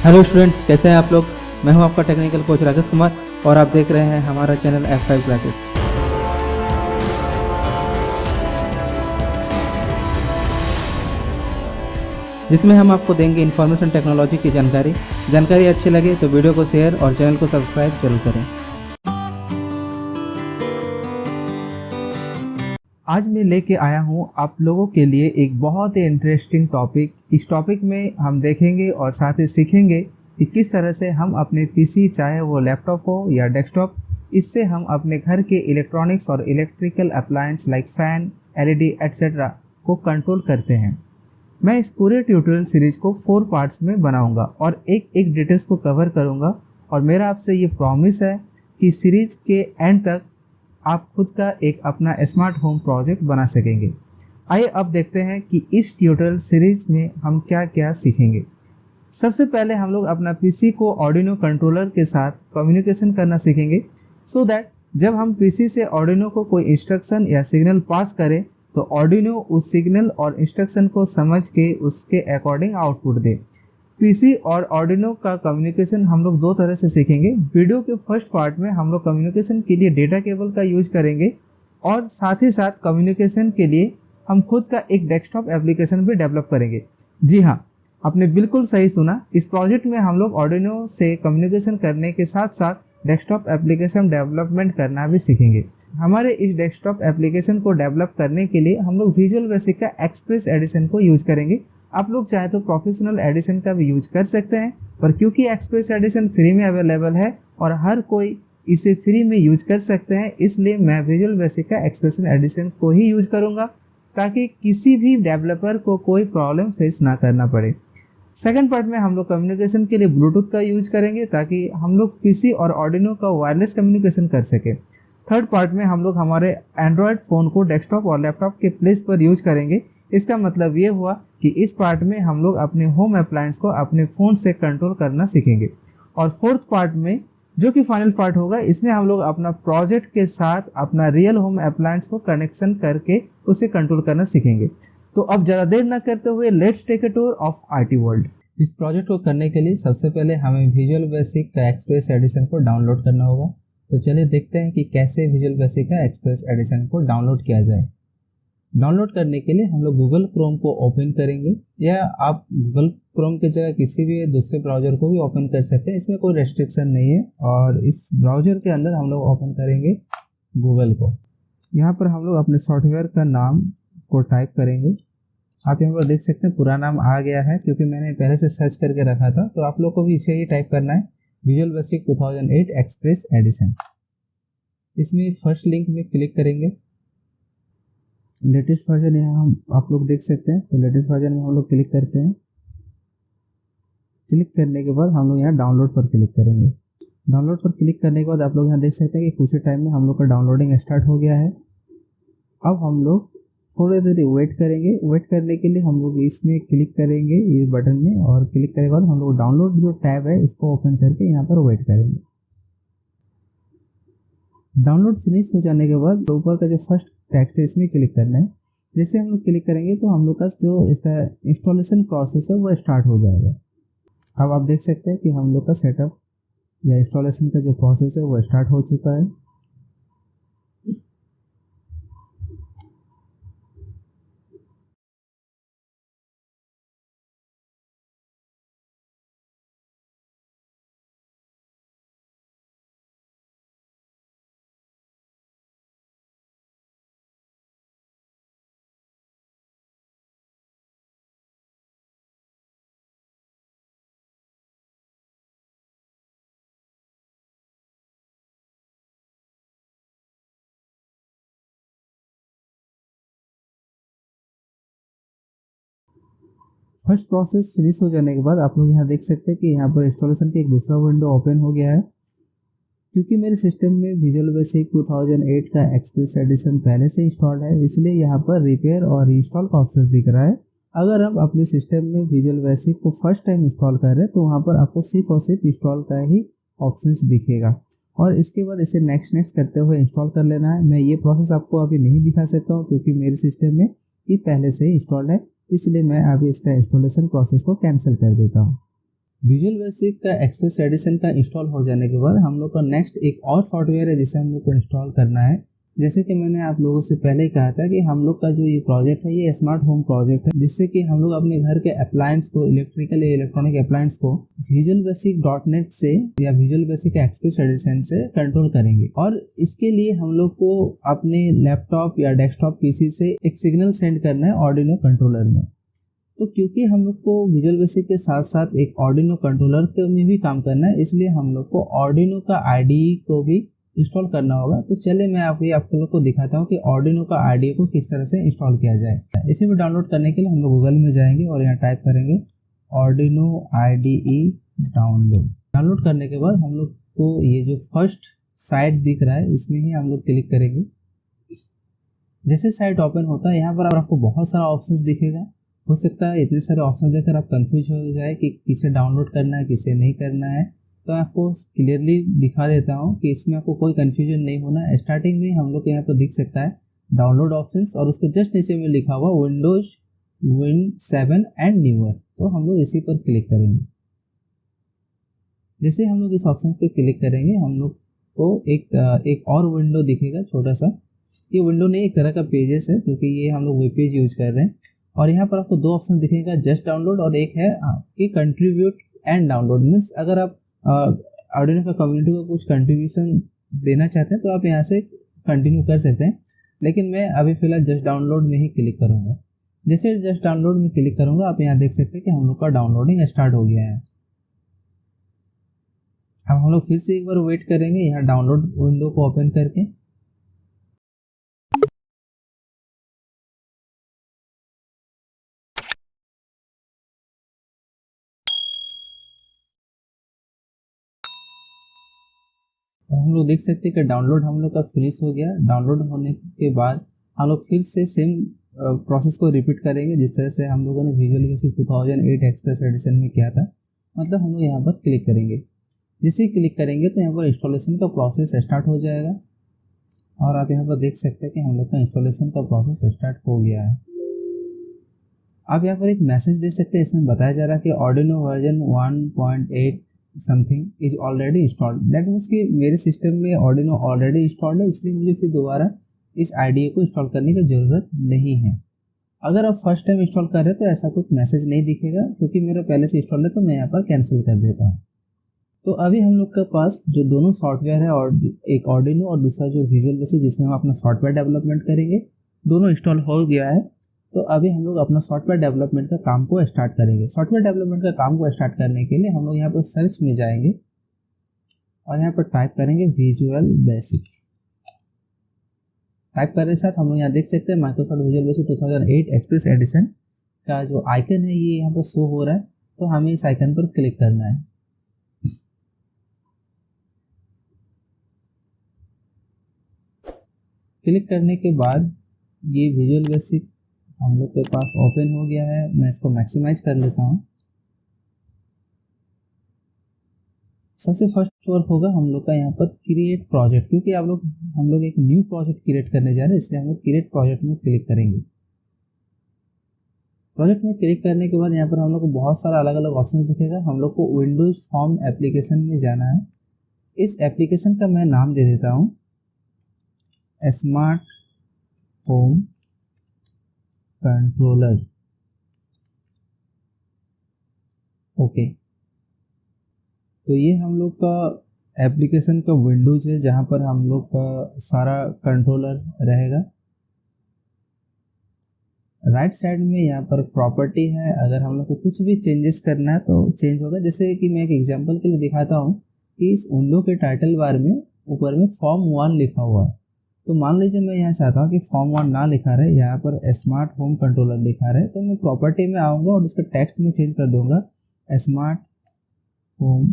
Hello students, कैसे हैं आप लोग। मैं हूं आपका टेक्निकल कोच राकेश कुमार और आप देख रहे हैं हमारा चैनल F5 क्लासेस, जिसमें हम आपको देंगे इन्फॉर्मेशन टेक्नोलॉजी की जानकारी अच्छी लगे तो वीडियो को शेयर और चैनल को सब्सक्राइब जरूर करें। आज मैं लेके आया हूँ आप लोगों के लिए एक बहुत ही इंटरेस्टिंग टॉपिक। इस टॉपिक में हम देखेंगे और साथ ही सीखेंगे कि किस तरह से हम अपने पीसी, चाहे वो लैपटॉप हो या डेस्कटॉप, इससे हम अपने घर के इलेक्ट्रॉनिक्स और electrical appliance like fan, LED etcetera को कंट्रोल करते हैं। मैं इस पूरे ट्यूटोरियल सीरीज को 4 पार्ट्स में बनाऊंगा और एक एक डिटेल्स को कवर करूंगा और मेरा आपसे ये प्रॉमिस है कि सीरीज के एंड तक आप खुद का एक अपना स्मार्ट होम प्रोजेक्ट बना सकेंगे। आइए अब देखते हैं कि इस ट्यूटोरियल सीरीज में हम क्या क्या सीखेंगे। सबसे पहले हम लोग अपना पीसी को आर्डिनो कंट्रोलर के साथ कम्युनिकेशन करना सीखेंगे, सो दैट जब हम पीसी से आर्डिनो को कोई इंस्ट्रक्शन या सिग्नल पास करें तो आर्डिनो उस सिग्नल और इंस्ट्रक्शन को समझ के उसके अकॉर्डिंग आउटपुट दे। पीसी और आर्डिनो का कम्युनिकेशन हम लोग 2 तरह से सीखेंगे। वीडियो के फर्स्ट पार्ट में हम लोग कम्युनिकेशन के लिए डेटा केबल का यूज करेंगे और साथ ही साथ कम्युनिकेशन के लिए हम खुद का एक डेस्कटॉप एप्लीकेशन भी डेवलप करेंगे। जी हाँ, आपने बिल्कुल सही सुना। इस प्रोजेक्ट में हम लोग आर्डिनो से कम्युनिकेशन करने के साथ साथ डेस्कटॉप एप्लीकेशन डेवलपमेंट करना भी सीखेंगे। हमारे इस डेस्कटॉप एप्लीकेशन को डेवलप करने के लिए हम लोग विजुअल बेसिक का एक्सप्रेस एडिशन को यूज करेंगे। आप लोग चाहे तो प्रोफेशनल एडिशन का भी यूज कर सकते हैं, पर क्योंकि एक्सप्रेस एडिशन फ्री में अवेलेबल है और हर कोई इसे फ्री में यूज कर सकते हैं, इसलिए मैं विजुअल बेसिक का एक्सप्रेशन एडिशन को ही यूज करूंगा ताकि किसी भी डेवलपर को कोई प्रॉब्लम फेस ना करना पड़े। सेकंड पार्ट में हम लोग कम्युनिकेशन के लिए ब्लूटूथ का यूज करेंगे ताकि हम लोग पीसी और आर्डिनो का वायरलेस कम्युनिकेशन कर सके। थर्ड पार्ट में हम लोग हमारे एंड्रॉयड फ़ोन को डेस्कटॉप और लैपटॉप के प्लेस पर यूज करेंगे। इसका मतलब ये हुआ कि इस पार्ट में हम लोग अपने होम अप्लायंस को अपने फ़ोन से कंट्रोल करना सीखेंगे। और फोर्थ पार्ट में, जो कि फाइनल पार्ट होगा, इसमें हम लोग अपना प्रोजेक्ट के साथ अपना रियल होम अप्लायंस को कनेक्शन करके उसे कंट्रोल करना सीखेंगे। तो अब ज़्यादा देर न करते हुए let's take a tour of IT world. इस प्रोजेक्ट को करने के लिए सबसे पहले हमें विजुअल बेसिक का एक्सप्रेस एडिशन को डाउनलोड करना होगा। तो चलिए देखते हैं कि कैसे विजुअल बेसिक का एक्सप्रेस एडिशन को डाउनलोड किया जाए। डाउनलोड करने के लिए हम लोग गूगल क्रोम को ओपन करेंगे, या आप गूगल क्रोम की जगह किसी भी दूसरे ब्राउज़र को भी ओपन कर सकते हैं, इसमें कोई रेस्ट्रिक्शन नहीं है। और इस ब्राउज़र के अंदर हम लोग ओपन करेंगे गूगल को। यहाँ पर हम लोग अपने सॉफ्टवेयर का नाम को टाइप करेंगे। आप यहाँ पर देख सकते हैं पूरा नाम आ गया है क्योंकि मैंने पहले से सर्च करके रखा था, तो आप लोग को भी इसे ही टाइप करना है, विजुअल बेसिक 2008 एक्सप्रेस एडिशन। इसमें फर्स्ट लिंक में क्लिक करेंगे। लेटेस्ट वर्जन यहाँ हम आप लोग देख सकते हैं, तो लेटेस्ट वर्जन में हम लोग क्लिक करते हैं। क्लिक करने के बाद हम लोग यहाँ डाउनलोड पर क्लिक करेंगे। डाउनलोड पर क्लिक करने के बाद आप लोग यहाँ देख सकते हैं कि कुछ ही टाइम में हम लोग का डाउनलोडिंग स्टार्ट हो गया है। अब हम लोग थोड़ी देर वेट करेंगे। वेट करने के लिए हम लोग इसमें क्लिक करेंगे, इस बटन में, और क्लिक करने के बाद हम लोग डाउनलोड जो टैब है इसको ओपन करके यहाँ पर वेट करेंगे। डाउनलोड फिनिश हो जाने के बाद ऊपर का जो फर्स्ट टेक्स्ट है इसमें क्लिक करना है। जैसे हम लोग क्लिक करेंगे तो हम लोग का जो इसका इंस्टॉलेशन प्रोसेस है वो स्टार्ट हो जाएगा। अब आप देख सकते हैं कि हम लोग का सेटअप या इंस्टॉलेशन का जो प्रोसेस है वो स्टार्ट हो चुका है। फर्स्ट प्रोसेस फिनिश हो जाने के बाद आप लोग यहाँ देख सकते हैं कि यहाँ पर इंस्टॉलेशन का एक दूसरा विंडो ओपन हो गया है। क्योंकि मेरे सिस्टम में विजुअल बेसिक 2008 का एक्सप्रेस एडिशन पहले से इंस्टॉल्ड है, इसलिए यहाँ पर रिपेयर और रीइंस्टॉल का ऑप्शन दिख रहा है। अगर आप अपने सिस्टम में विजुअल बेसिक को फर्स्ट टाइम इंस्टॉल कर रहे हैं तो वहाँ पर आपको सिर्फ और सिर्फ इंस्टॉल का ही ऑप्शन दिखेगा, और इसके बाद इसे नेक्स्ट करते हुए इंस्टॉल कर लेना है। मैं ये प्रोसेस आपको अभी नहीं दिखा सकता हूँ क्योंकि मेरे सिस्टम में ये पहले से ही इंस्टॉल्ड है, इसलिए मैं अभी इसका इंस्टॉलेशन प्रोसेस को कैंसिल कर देता हूँ। विजुअल बेसिक का एक्सप्रेस एडिशन का इंस्टॉल हो जाने के बाद हम लोग का नेक्स्ट एक और सॉफ्टवेयर है जिसे हम लोग को इंस्टॉल करना है। जैसे कि मैंने आप लोगों से पहले ही कहा था कि हम लोग का जो ये प्रोजेक्ट है ये स्मार्ट होम प्रोजेक्ट है, जिससे कि हम लोग अपने घर के अप्लायंस को, इलेक्ट्रिकल या इलेक्ट्रॉनिक अप्लायंस को विजुअल बेसिक .NET से या विजुअल बेसिक एक्सप्रेस एडिशन से कंट्रोल करेंगे। और इसके लिए हम लोग को अपने लैपटॉप या डेस्कटॉप पीसी से एक सिग्नल सेंड करना है आर्डिनो कंट्रोलर में। तो क्योंकि हम लोग को विजुअल बेसिक के साथ साथ एक आर्डिनो कंट्रोलर में भी काम करना है, इसलिए हम लोग को आर्डिनो का IDE को भी इंस्टॉल करना होगा। तो चलिए मैं आप लोग को दिखाता हूँ कि आर्डिनो का IDE को किस तरह से इंस्टॉल किया जाए। इसे भी डाउनलोड करने के लिए हम लोग गूगल में जाएंगे और यहाँ टाइप करेंगे आर्डिनो IDE डाउनलोड करने के बाद हम लोग को ये जो फर्स्ट साइट दिख रहा है इसमें ही हम लोग क्लिक करेंगे। जैसे साइट ओपन होता है यहाँ पर आपको बहुत सारा ऑप्शंस दिखेगा। हो सकता है इतने सारे ऑप्शन देखकर आप कंफ्यूज हो जाए कि किसे डाउनलोड करना है किसे नहीं करना है। तो मैं आपको क्लियरली दिखा देता हूँ कि इसमें आपको कोई कंफ्यूजन नहीं होना। स्टार्टिंग में हम लोग को यहाँ पर दिख सकता है डाउनलोड ऑप्शंस और उसके जस्ट नीचे में लिखा हुआ विंडोज विन 7 एंड न्यूअर। तो हम लोग इसी पर क्लिक करेंगे। जैसे हम लोग इस ऑप्शन पे क्लिक करेंगे हम लोग को एक और विंडो दिखेगा छोटा सा। ये विंडो नहीं, एक तरह का पेजेस है क्योंकि ये हम लोग वेब पेज यूज कर रहे हैं। और यहाँ पर आपको दो ऑप्शन दिखेगा, जस्ट डाउनलोड और एक है कि कंट्रीब्यूट एंड डाउनलोड। मीन्स अगर आप आर्डिनो का कम्युनिटी को कुछ कंट्रीब्यूशन देना चाहते हैं तो आप यहाँ से कंटिन्यू कर सकते हैं, लेकिन मैं अभी फिलहाल जस्ट डाउनलोड में ही क्लिक करूँगा। जैसे जस्ट डाउनलोड में क्लिक करूँगा आप यहाँ देख सकते हैं कि हम लोग का डाउनलोडिंग स्टार्ट हो गया है। अब हम लोग फिर से एक बार वेट करेंगे यहाँ डाउनलोड विंडो को ओपन करके। हम लोग देख सकते हैं कि डाउनलोड हम लोग का फिनिश हो गया। डाउनलोड होने के बाद हम लोग फिर से सेम प्रोसेस को रिपीट करेंगे जिस तरह से हम लोगों ने विजुअल बेसिक 2008 एक्सप्रेस एडिशन में किया था। मतलब हम लोग यहाँ पर क्लिक करेंगे। जैसे ही क्लिक करेंगे तो यहाँ पर इंस्टॉलेशन का प्रोसेस स्टार्ट हो जाएगा और आप यहाँ पर देख सकते हैं कि हम लोग का इंस्टॉलेशन का प्रोसेस स्टार्ट हो गया है। आप यहाँ पर एक मैसेज दे सकते हैं, इसमें बताया जा रहा है कि Arduino version 1.8 something is already installed. That means कि मेरे सिस्टम में आर्डिनो ऑलरेडी इंस्टॉल्ड है, इसलिए मुझे फिर दोबारा इस IDE को इंस्टॉल करने की ज़रूरत नहीं है। अगर आप फर्स्ट टाइम इंस्टॉल कर रहे हैं तो ऐसा कुछ मैसेज नहीं दिखेगा क्योंकि मेरा पहले से इंस्टॉल है, तो मैं यहाँ पर कैंसिल कर देता हूँ। तो अभी हम लोग के पास जो दोनों सॉफ्टवेयर है और एक आर्डिनो और दूसरा जो विजुअल बेसिक जिसमें हम अपना सॉफ्टवेयर डेवलपमेंट करेंगे, दोनों इंस्टॉल हो गया है। तो अभी हम लोग अपना सॉफ्टवेयर डेवलपमेंट का काम को स्टार्ट करेंगे। सॉफ्टवेयर डेवलपमेंट का काम को स्टार्ट करने के लिए हम लोग यहाँ पर सर्च में जाएंगे और यहाँ पर टाइप करेंगे विजुअल बेसिक। टाइप करने के साथ हम लोग यहाँ देख सकते हैं Microsoft visual basic 2008 express edition का जो आइकन है ये यहाँ पर शो हो रहा है। तो हमें इस आइकन पर क्लिक करना है। क्लिक करने के बाद ये विजुअल बेसिक हम लोग के पास ओपन हो गया है। मैं इसको मैक्सिमाइज कर लेता हूँ। सबसे फर्स्ट वर्क होगा हम लोग का यहाँ पर क्रिएट प्रोजेक्ट, क्योंकि हम लोग एक न्यू प्रोजेक्ट क्रिएट करने जा रहे हैं, इसलिए हम लोग क्रिएट प्रोजेक्ट में क्लिक करेंगे। प्रोजेक्ट में क्लिक करने के बाद यहाँ पर हम लोग को बहुत सारा अलग अलग ऑप्शन दिखेगा। हम लोग को विंडोज फॉर्म एप्लीकेशन में जाना है। इस एप्लीकेशन का मैं नाम दे देता हूँ स्मार्ट होम कंट्रोलर। ओके, तो ये हम लोग का एप्लीकेशन का विंडोज है जहाँ पर हम लोग का सारा कंट्रोलर रहेगा। राइट साइड में यहाँ पर प्रॉपर्टी है। अगर हम लोग को कुछ भी चेंजेस करना है तो चेंज होगा। जैसे कि मैं एक एग्जांपल के लिए दिखाता हूँ कि इस विंडो के टाइटल बार में ऊपर में फॉर्म 1 लिखा हुआ है। तो मान लीजिए मैं यहाँ चाहता हूँ कि फॉर्म 1 ना लिखा रहे, यहाँ पर स्मार्ट होम कंट्रोलर लिखा रहे, तो मैं प्रॉपर्टी में आऊँगा और उसका टेक्स्ट में चेंज कर दूंगा स्मार्ट होम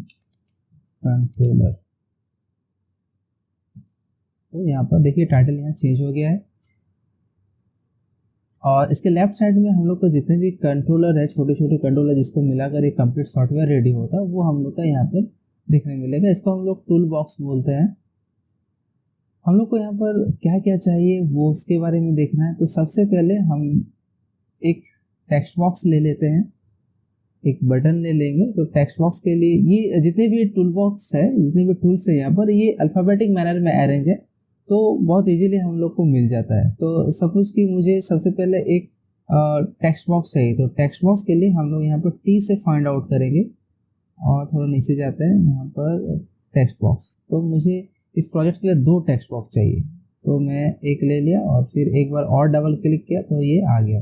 कंट्रोलर। तो यहाँ पर देखिए टाइटल यहाँ चेंज हो गया है। और इसके लेफ्ट साइड में हम लोग को जितने भी कंट्रोलर है, छोटे छोटे कंट्रोलर जिसको मिलाकर एक कंप्लीट सॉफ्टवेयर रेडी होता है, वो हम लोग का यहाँ पर देखने मिलेगा। इसको हम लोग टूल बॉक्स बोलते हैं। हम लोग को यहाँ पर क्या क्या चाहिए वो उसके बारे में देखना है। तो सबसे पहले हम एक टेक्स्ट बॉक्स ले लेते हैं। एक बटन ले लेंगे। तो टेक्स्ट बॉक्स के लिए ये जितने भी टूल बॉक्स है, जितने भी टूल्स है यहाँ पर, ये अल्फ़ाबेटिक मैनर में अरेंज है, तो बहुत इजीली हम लोग को मिल जाता है। तो सपोज कि मुझे सबसे पहले एक टेक्स्ट बॉक्स चाहिए, तो टेक्स्ट बॉक्स के लिए हम लोग यहाँ पर टी से फाइंड आउट करेंगे और थोड़ा नीचे जाते हैं, यहाँ पर टेक्स्ट बॉक्स। तो मुझे इस प्रोजेक्ट के लिए 2 टेक्स्ट बॉक्स चाहिए, तो मैं एक ले लिया और फिर एक बार और डबल क्लिक किया तो ये आ गया।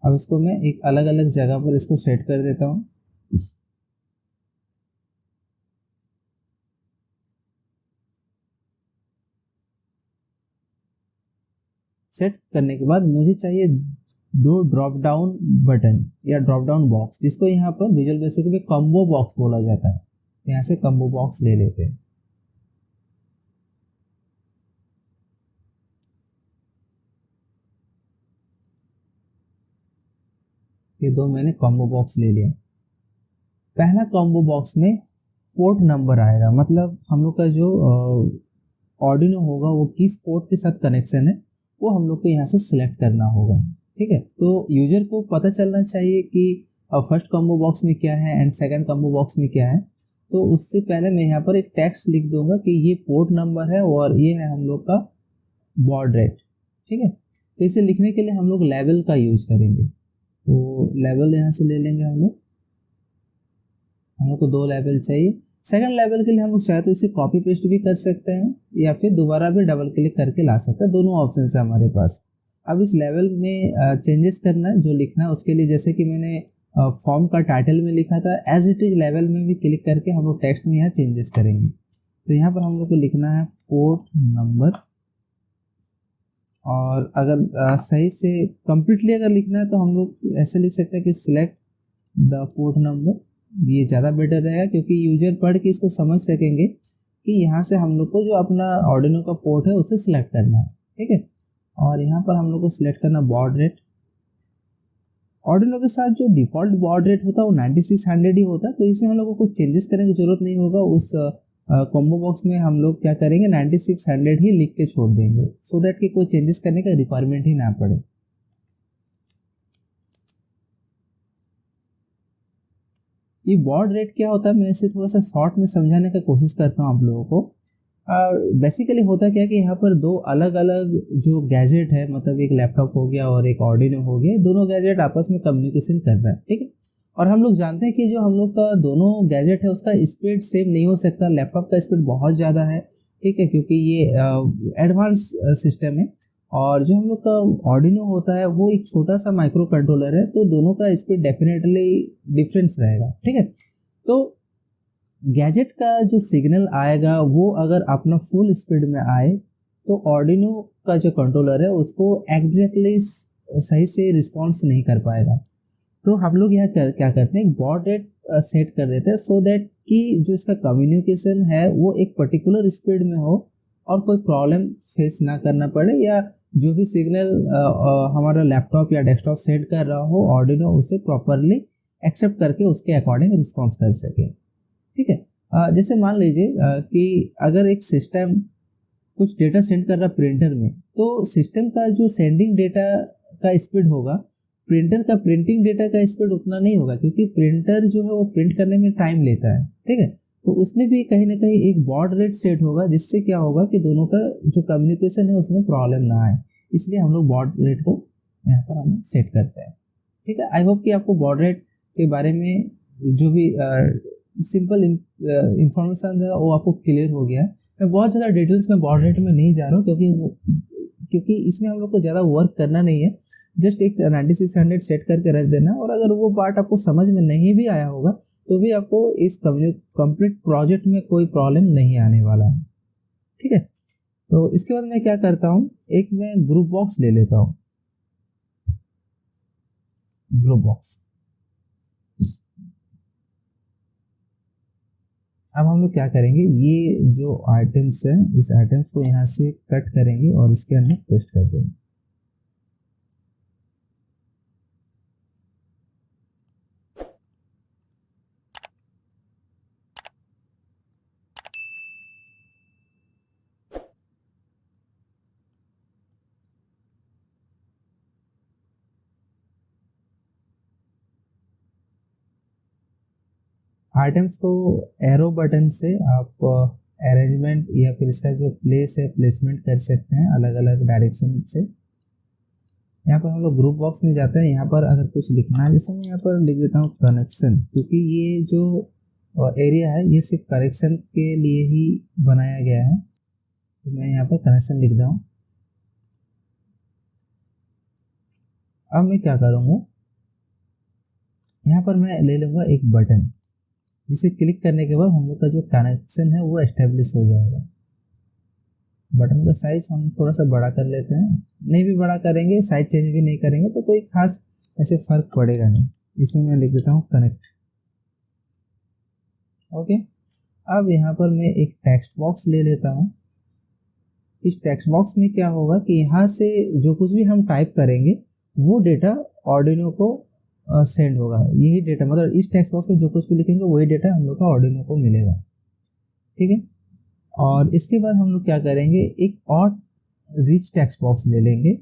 अब इसको मैं एक अलग अलग जगह पर इसको सेट कर देता हूँ। सेट करने के बाद मुझे चाहिए 2 ड्रॉप डाउन बटन या ड्रॉप डाउन बॉक्स, जिसको यहाँ पर विजुअल बेसिक में कॉम्बो बॉक्स बोला जाता है। यहाँ से कॉम्बो बॉक्स ले लेते हैं। ये 2 मैंने कॉम्बो बॉक्स ले लिया। पहला कॉम्बो बॉक्स में पोर्ट नंबर आएगा, मतलब हम लोग का जो ऑर्डिनो होगा वो किस पोर्ट के साथ कनेक्शन है वो हम लोग को यहाँ से सिलेक्ट करना होगा। ठीक है, तो यूजर को पता चलना चाहिए कि फर्स्ट कॉम्बो बॉक्स में क्या है एंड सेकंड कॉम्बो बॉक्स में क्या है। तो उससे पहले मैं यहाँ पर एक टेक्स्ट लिख दूंगा कि ये पोर्ट नंबर है और ये है हम लोग का बॉड रेट। ठीक है, तो इसे लिखने के लिए हम लोग लेवल का यूज करेंगे। तो लेवल यहाँ से ले लेंगे हम लोग को 2 लेवल चाहिए। सेकंड लेवल के लिए हम लोग चाहे तो इसे कॉपी पेस्ट भी कर सकते हैं या फिर दोबारा भी डबल क्लिक करके ला सकते हैं, दोनों ऑप्शन है हमारे पास। अब इस लेवल में चेंजेस करना है, जो लिखना है उसके लिए, जैसे कि मैंने फॉर्म का टाइटल में लिखा था, एज इट इज लेवल में भी क्लिक करके हम लोग टेक्स्ट में यहाँ चेंजेस करेंगे। तो यहाँ पर हम लोग को लिखना है पोर्ट नंबर, और अगर सही से कंप्लीटली अगर लिखना है तो हम लोग ऐसे लिख सकते हैं कि सिलेक्ट द पोर्ट नंबर। ये ज़्यादा बेटर रहेगा क्योंकि यूजर पढ़ के इसको समझ सकेंगे कि यहाँ से हम लोग को जो अपना ऑर्डिनो का पोर्ट है उसे सिलेक्ट करना है। ठीक है, और यहाँ पर हम लोग को सिलेक्ट करना बॉड रेट। ऑर्डिनो के साथ जो डिफ़ॉल्ट बॉड रेट होता है वो 9600 ही होता है, तो इसमें हम लोग को कुछ चेंजेस करने की जरूरत नहीं होगा। उस कॉम्बो बॉक्स में हम लोग क्या करेंगे, 9600 ही लिख के छोड़ देंगे, सो दैट कि कोई चेंजेस करने का रिक्वायरमेंट ही ना पड़े। ये बॉड रेट क्या होता है, मैं इसे थोड़ा सा शॉर्ट में समझाने का कोशिश करता हूँ आप लोगों को। बेसिकली होता क्या है कि यहाँ पर 2 अलग अलग जो गैजेट है, मतलब एक लैपटॉप हो गया और एक ऑर्डिनो हो गया, दोनों गैजेट आपस में कम्युनिकेशन कर रहा है। ठीक है, और हम लोग जानते हैं कि जो हम लोग का दोनों गैजेट है उसका स्पीड सेम नहीं हो सकता। लैपटॉप का स्पीड बहुत ज़्यादा है, ठीक है, क्योंकि ये एडवांस सिस्टम है, और जो हम लोग का ऑर्डिनो होता है वो एक छोटा सा माइक्रो कंट्रोलर है, तो दोनों का स्पीड डेफिनेटली डिफरेंस रहेगा। ठीक है, तो गैजेट का जो सिग्नल आएगा वो अगर अपना फुल स्पीड में आए तो ऑर्डिनो का जो कंट्रोलर है उसको एग्जैक्टली सही से रिस्पॉन्स नहीं कर पाएगा। तो हम लोग यहाँ क्या करते हैं, बॉड रेट सेट कर देते हैं, सो दैट कि जो इसका कम्युनिकेशन है वो एक पर्टिकुलर स्पीड में हो और कोई प्रॉब्लम फेस ना करना पड़े, या जो भी सिग्नल हमारा लैपटॉप या डेस्कटॉप सेट कर रहा हो ऑर्डिनो उसे प्रॉपरली एक्सेप्ट करके उसके अकॉर्डिंग रिस्पॉन्स कर सके। ठीक है, जैसे मान लीजिए कि अगर एक सिस्टम कुछ डेटा सेंड कर रहा प्रिंटर में, तो सिस्टम का जो सेंडिंग डेटा का स्पीड होगा, प्रिंटर का प्रिंटिंग डेटा का स्पीड उतना नहीं होगा, क्योंकि प्रिंटर जो है वो प्रिंट करने में टाइम लेता है। ठीक है, तो उसमें भी कहीं ना कहीं एक बॉड रेट सेट होगा, जिससे क्या होगा कि दोनों का जो कम्युनिकेशन है उसमें प्रॉब्लम ना आए, इसलिए हम लोग बॉड रेट को यहाँ पर हम सेट करते हैं। ठीक है, आई होप कि आपको बॉड रेट के बारे में जो भी सिंपल इंफॉर्मेशन है वो आपको क्लियर हो गया है। मैं बहुत ज़्यादा डिटेल्स में बॉड रेट में नहीं जा रहा हूँ, क्योंकि इसमें हम लोग को ज़्यादा वर्क करना नहीं है, जस्ट एक 9600 सेट करके रख देना। और अगर वो पार्ट आपको समझ में नहीं भी आया होगा तो भी आपको इस कंप्लीट प्रोजेक्ट में कोई प्रॉब्लम नहीं आने वाला है। ठीक है, तो इसके बाद मैं क्या करता हूँ, एक मैं ग्रुप बॉक्स ले लेता हूँ, ग्रुप बॉक्स। अब हम लोग क्या करेंगे, ये जो आइटम्स हैं इस आइटम्स को यहाँ से कट करेंगे और इसके अंदर पेस्ट कर देंगे। आइटम्स को एरो बटन से आप अरेंजमेंट या फिर इसका जो प्लेस है प्लेसमेंट कर सकते हैं अलग अलग डायरेक्शन से। यहाँ पर हम लोग ग्रुप बॉक्स में जाते हैं। यहाँ पर अगर कुछ लिखना है, जैसे मैं यहाँ पर लिख देता हूँ कनेक्शन, क्योंकि ये जो एरिया है ये सिर्फ कनेक्शन के लिए ही बनाया गया है, तो मैं यहाँ पर कनेक्शन लिख रहा हूँ। अब मैं क्या करूँगा, यहाँ पर मैं ले लूँगा एक बटन, जिसे क्लिक करने के बाद हम लोग का जो कनेक्शन है वो एस्टेब्लिश हो जाएगा। बटन का साइज हम थोड़ा सा बड़ा कर लेते हैं, नहीं भी बड़ा करेंगे, साइज चेंज भी नहीं करेंगे तो कोई खास ऐसे फर्क पड़ेगा नहीं। इसमें मैं लिख देता हूँ कनेक्ट। ओके, अब यहाँ पर मैं एक टेक्स्ट बॉक्स ले लेता हूँ। इस टेक्स्ट बॉक्स में क्या होगा कि यहाँ से जो कुछ भी हम टाइप करेंगे वो डेटा आर्डिनो को सेंड होगा। यही डेटा, मतलब इस टेक्स्ट बॉक्स में जो कुछ भी लिखेंगे वही डेटा हम लोग का आर्डिनो को मिलेगा। ठीक है, और इसके बाद हम लोग क्या करेंगे, एक और रिच टेक्स्ट बॉक्स ले लेंगे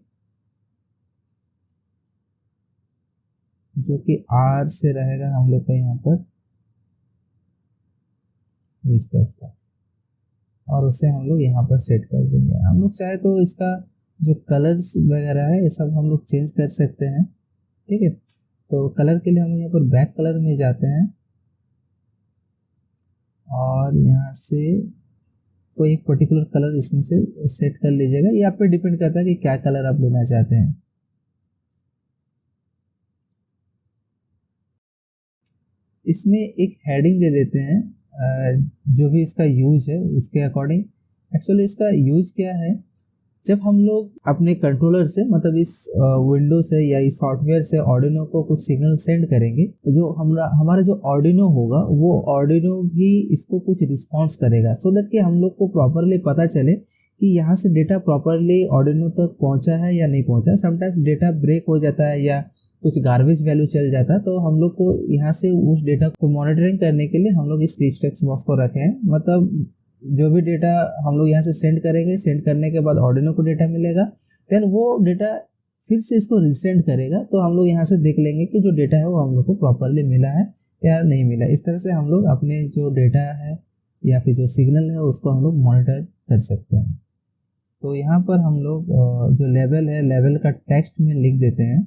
जो कि R से रहेगा हम लोग का यहाँ पर रिच टेक्स्ट बॉक्स, और उसे हम लोग यहाँ पर सेट कर देंगे। हम लोग चाहे तो इसका जो कलर्स वगैरह है ये सब हम लोग चेंज कर सकते हैं। ठीक है, तो कलर के लिए हम यहाँ पर बैक कलर में जाते हैं और यहाँ से कोई एक पर्टिकुलर कलर इसमें से सेट कर लीजिएगा। ये आप पे डिपेंड करता है कि क्या कलर आप लेना चाहते हैं। इसमें एक हेडिंग दे देते हैं जो भी इसका यूज है उसके अकॉर्डिंग। एक्चुअली इसका यूज क्या है, जब हम लोग अपने कंट्रोलर से, मतलब इस विंडो से या इस सॉफ्टवेयर से आर्डिनो को कुछ सिग्नल सेंड करेंगे, जो हमारा जो आर्डिनो होगा वो आर्डिनो भी इसको कुछ रिस्पॉन्स करेगा, सो दैट कि हम लोग को प्रॉपरली पता चले कि यहाँ से डेटा प्रॉपरली आर्डिनो तक पहुँचा है या नहीं पहुँचा। समटाइम्स डेटा ब्रेक हो जाता है या कुछ गार्बेज वैल्यू चल जाता है, तो हम लोग को यहाँ से उस डेटा को मॉनिटरिंग करने के लिए हम लोग इस रिच टेक्स्ट बॉक्स को रखे हैं। मतलब जो भी डेटा हम लोग यहाँ से सेंड करेंगे, सेंड करने के बाद आर्डिनो को डेटा मिलेगा, देन वो डेटा फिर से इसको रिसेंड करेगा, तो हम लोग यहाँ से देख लेंगे कि जो डेटा है वो हम लोग को प्रॉपरली मिला है या नहीं मिला। इस तरह से हम लोग अपने जो डेटा है या फिर जो सिग्नल है उसको हम लोग मॉनिटर कर सकते हैं। तो यहाँ पर हम लोग जो लेवल है, लेवल का टेक्स्ट में लिख देते हैं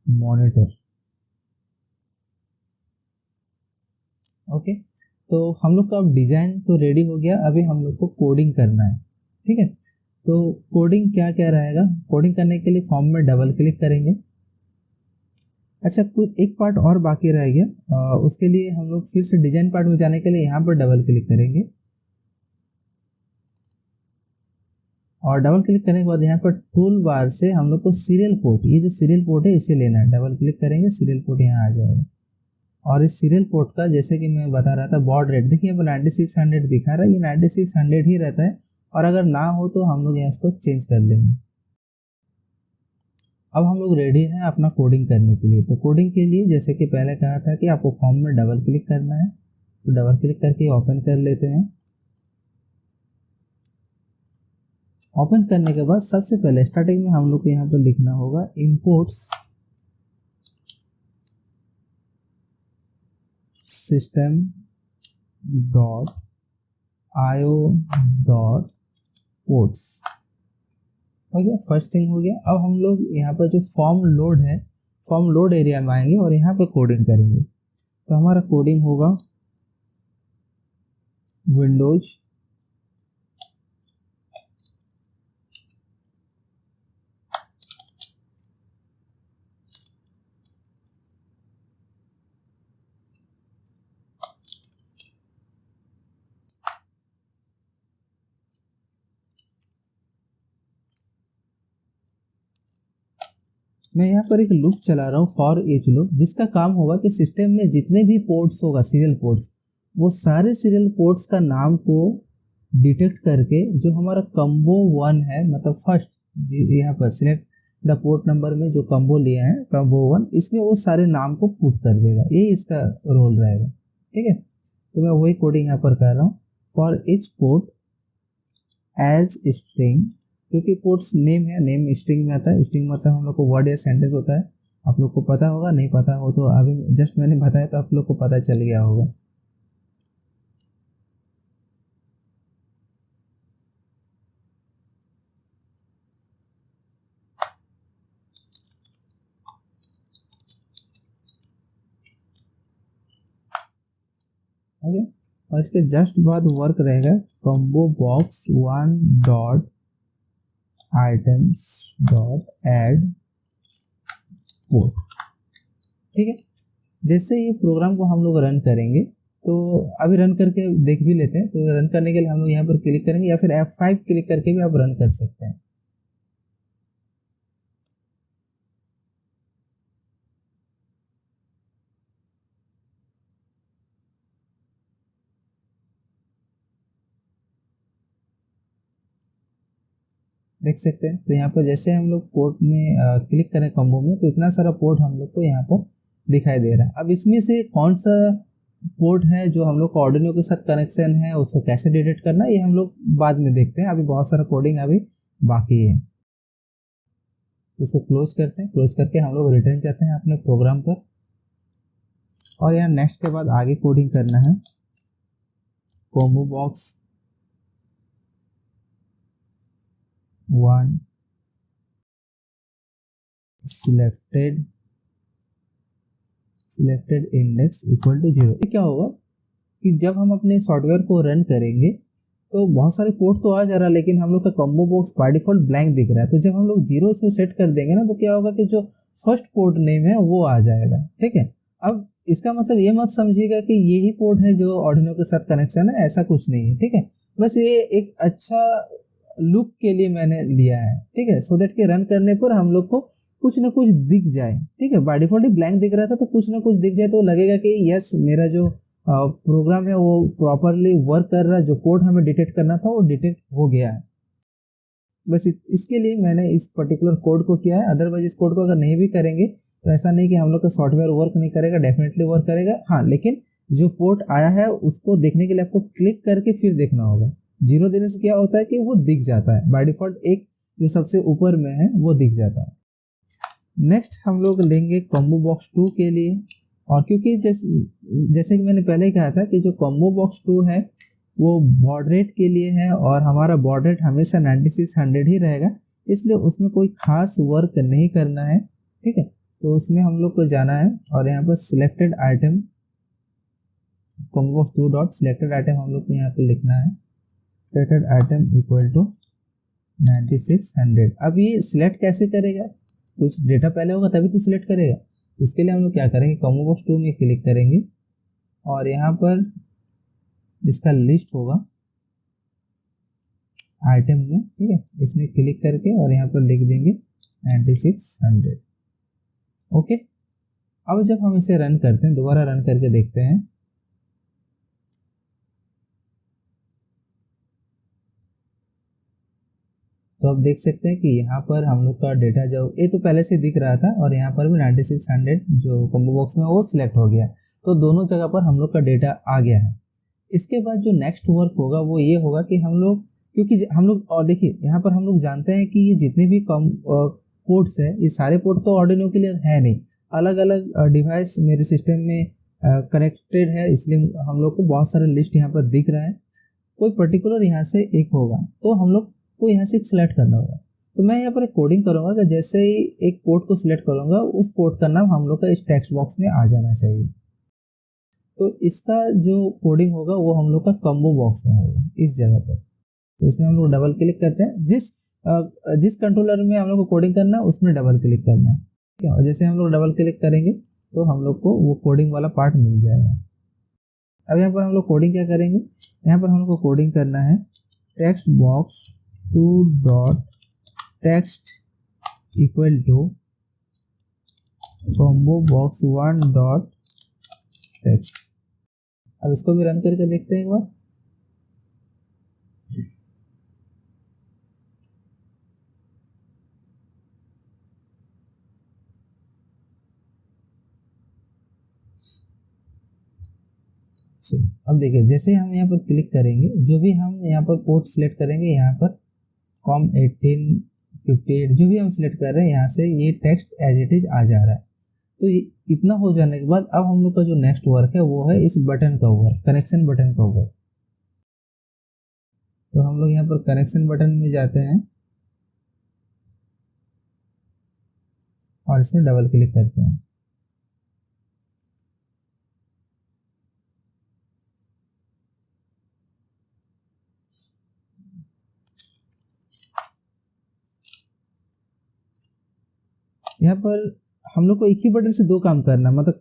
मॉनिटर। ओके, तो हम लोग का अब डिज़ाइन तो रेडी हो गया, अभी हम लोग को कोडिंग करना है। ठीक है, तो कोडिंग क्या क्या रहेगा, कोडिंग करने के लिए फॉर्म में डबल क्लिक करेंगे। अच्छा, कुछ एक पार्ट और बाकी रह गया, उसके लिए हम लोग फिर से डिज़ाइन पार्ट में जाने के लिए यहाँ पर डबल क्लिक करेंगे, और डबल क्लिक करने के बाद यहाँ पर टूल बार से हम लोग को सीरियल पोर्ट, ये जो सीरियल पोर्ट है इसे लेना है। डबल क्लिक करेंगे, सीरियल पोर्ट यहाँ आ जाएगा, और इस सीरियल पोर्ट का जैसे कि मैं बता रहा था बॉड रेट, देखिए यहाँ पर 9600 दिखा रहा है, ये 9600 ही रहता है, और अगर ना हो तो हम लोग यहाँ इसको चेंज कर लेंगे। अब हम लोग रेडी हैं अपना कोडिंग करने के लिए। तो कोडिंग के लिए जैसे कि पहले कहा था कि आपको फॉर्म में डबल क्लिक करना है, तो डबल क्लिक करके ओपन कर लेते हैं। ओपन करने के बाद सबसे पहले स्टार्टिंग में हम लोग को यहाँ पर लिखना होगा imports system dot io dot ports। हो गया, फर्स्ट थिंग हो गया। अब हम लोग यहाँ पर जो फॉर्म लोड है, फॉर्म लोड एरिया में आएंगे और यहाँ पर कोडिंग करेंगे। तो हमारा कोडिंग होगा विंडोज मैं यहाँ पर एक लूप चला रहा हूँ, फॉर ईच लूप, जिसका काम होगा कि सिस्टम में जितने भी पोर्ट्स होगा, सीरियल पोर्ट्स, वो सारे सीरियल पोर्ट्स का नाम को डिटेक्ट करके जो हमारा कम्बो 1 है, मतलब फर्स्ट यहाँ पर सिलेक्ट द पोर्ट नंबर में जो कम्बो लिया है कम्बो 1, इसमें वो सारे नाम को पुट कर देगा। यही इसका रोल रहेगा। ठीक है, तो मैं वही कोडिंग यहाँ पर कर रहा हूँ, for each port as string, क्योंकि पोर्ट्स नेम है, नेम स्ट्रिंग में आता है। स्ट्रिंग मतलब हम लोग को वर्ड या सेंटेंस होता है, आप लोग को पता होगा, नहीं पता हो तो अभी जस्ट मैंने बताया तो आप लोग को पता चल गया होगा। ओके, और इसके जस्ट बाद वर्क रहेगा combo box 1 dot items dot add port. ठीक है, जैसे ये प्रोग्राम को हम लोग रन करेंगे तो अभी रन करके देख भी लेते हैं। तो रन करने के लिए हम लोग यहाँ पर क्लिक करेंगे या फिर F5 क्लिक करके भी आप रन कर सकते हैं। देख सकते हैं, तो यहाँ पर जैसे हम लोग पोर्ट में क्लिक करें कॉम्बो में, तो इतना सारा पोर्ट हम लोग को यहाँ पर दिखाई दे रहा है। अब इसमें से कौन सा पोर्ट है जो हम लोग को आर्डिनो के साथ कनेक्शन है, उसको कैसे डिलीट करना है, ये हम लोग बाद में देखते हैं। अभी बहुत सारा कोडिंग अभी बाकी है। इसको क्लोज करते हैं, क्लोज करके हम लोग रिटर्न जाते हैं अपने प्रोग्राम पर, और यहाँ नेक्स्ट के बाद आगे कोडिंग करना है। Combo box 1 selected index equal to 0। क्या होगा कि जब हम अपने सॉफ्टवेयर को रन करेंगे तो बहुत सारे पोर्ट तो आ जा रहा है, लेकिन हम लोग का combo box by default blank दिख रहा है। तो जब हम लोग 0 इसमें सेट कर देंगे ना, तो क्या होगा कि जो फर्स्ट पोर्ट नेम है वो आ जाएगा। ठीक है, अब इसका मतलब ये मत समझिएगा कि यही पोर्ट है जो आर्डिनो के साथ कनेक्शन है, ऐसा कुछ नहीं है। ठीक है, बस ये एक अच्छा लुक के लिए मैंने लिया है। ठीक है, सो दैट के रन करने पर हम लोग को कुछ ना कुछ दिख जाए। ठीक है, बाय डिफॉल्ट ब्लैंक दिख रहा था, तो कुछ ना कुछ दिख जाए तो लगेगा कि यस, मेरा जो प्रोग्राम है वो प्रॉपरली वर्क कर रहा है, जो कोड हमें डिटेक्ट करना था वो डिटेक्ट हो गया है। बस इसके लिए मैंने इस पर्टिकुलर कोड को किया है। अदरवाइज इस कोड को अगर नहीं भी करेंगे तो ऐसा नहीं कि हम लोग का सॉफ्टवेयर वर्क नहीं करेगा, डेफिनेटली वर्क करेगा। हाँ, लेकिन जो पोर्ट आया है उसको देखने के लिए आपको क्लिक करके फिर देखना होगा। 0 देने से क्या होता है कि वो दिख जाता है, बाय डिफॉल्ट एक जो सबसे ऊपर में है वो दिख जाता है। नेक्स्ट हम लोग लेंगे कॉम्बो बॉक्स 2 के लिए, और क्योंकि जैसे कि मैंने पहले कहा था कि जो कॉम्बो बॉक्स 2 है वो बॉड रेट के लिए है, और हमारा बॉड रेट हमेशा 9600 ही रहेगा, इसलिए उसमें कोई खास वर्क नहीं करना है। ठीक है, तो उसमें हम लोग को जाना है और यहाँ पर selected item combo box 2 dot selected item हम लोग को यहाँ पर लिखना है। Selected item equal to 9600। अब ये सिलेक्ट कैसे करेगा? कुछ डेटा पहले होगा तभी तो सिलेक्ट करेगा। इसके लिए हम लोग क्या करेंगे, कॉम्बो बॉक्स 2 में क्लिक करेंगे और यहाँ पर इसका लिस्ट होगा आइटम में। ठीक है, इसमें क्लिक करके और यहाँ पर लिख देंगे 9600। ओके, अब जब हम इसे रन करते हैं, दोबारा रन करके देखते हैं, तो आप देख सकते हैं कि यहाँ पर हम लोग का डेटा जो ये तो पहले से दिख रहा था, और यहाँ पर भी 9600 जो कॉम्बो बॉक्स में वो सिलेक्ट हो गया। तो दोनों जगह पर हम लोग का डेटा आ गया है। इसके बाद जो नेक्स्ट वर्क होगा वो ये होगा कि हम लोग, क्योंकि हम लोग, और देखिए यहाँ पर हम लोग जानते हैं कि ये जितने भी पोर्ट्स है, ये सारे पोर्ट तो आर्डिनो के लिए है नहीं, अलग अलग डिवाइस मेरे सिस्टम में कनेक्टेड है, इसलिए हम लोग को बहुत सारे लिस्ट यहाँ पर दिख रहा है। कोई पर्टिकुलर यहाँ से एक होगा तो हम लोग को यहाँ से सिलेक्ट करना होगा। तो मैं यहाँ पर एक कोडिंग करूँगा कि जैसे ही एक पोर्ट को सिलेक्ट करूँगा, उस पोर्ट का नाम हम लोग का इस टेक्स्ट बॉक्स में आ जाना चाहिए। तो इसका जो कोडिंग होगा वो हम लोग का कॉम्बो बॉक्स में होगा, इस जगह पर। तो इसमें हम लोग डबल क्लिक करते हैं, जिस कंट्रोलर में हम लोग को कोडिंग करना है उसमें डबल क्लिक करना है। ठीक है, और जैसे हम लोग डबल क्लिक करेंगे तो हम लोग को वो कोडिंग वाला पार्ट मिल जाएगा। अब यहाँ पर हम लोग कोडिंग क्या करेंगे, यहाँ पर हम लोग को कोडिंग करना है text box 2 dot text equal to combo box 1 dot text. अब इसको भी रन करके देखते हैं एक बार। अब देखिए, जैसे हम यहाँ पर क्लिक करेंगे, जो भी हम यहाँ पर पोर्ट सिलेक्ट करेंगे, यहाँ पर COM18 58 जो भी हम सिलेक्ट कर रहे हैं, यहाँ से ये टेक्स्ट एज इट इज आ जा रहा है। तो ये इतना हो जाने के बाद अब हम लोग का जो नेक्स्ट वर्क है वो है इस बटन का वर्क, कनेक्शन बटन का वर्क। तो हम लोग यहाँ पर कनेक्शन बटन में जाते हैं और इसमें डबल क्लिक करते हैं। यहाँ पर हम लोग को एक ही बटन से दो काम करना है, मतलब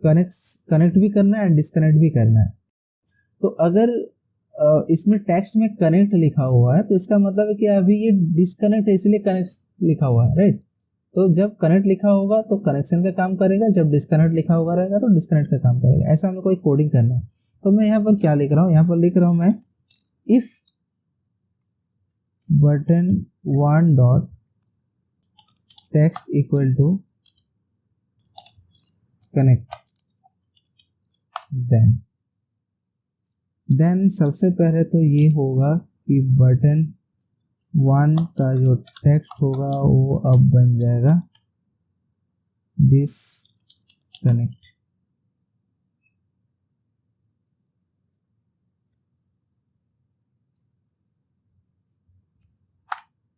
कनेक्ट भी करना है एंड डिस्कनेक्ट भी करना है। तो अगर इसमें टेक्स्ट में कनेक्ट लिखा हुआ है तो इसका मतलब है कि अभी ये डिस्कनेक्ट है, इसलिए कनेक्ट लिखा हुआ है, राइट। तो जब कनेक्ट लिखा होगा तो कनेक्शन का काम करेगा, जब डिस्कनेक्ट लिखा हुआ रहेगा तो डिस्कनेक्ट का काम करेगा। ऐसा हम लोग को एक कोडिंग करना है। तो मैं यहाँ पर क्या लिख रहा हूँ, यहाँ पर लिख रहा हूँ मैं if button one dot text equal to connect, then सबसे पहले तो ये होगा कि बटन वन का जो टेक्स्ट होगा वो अब बन जाएगा डिसकनेक्ट।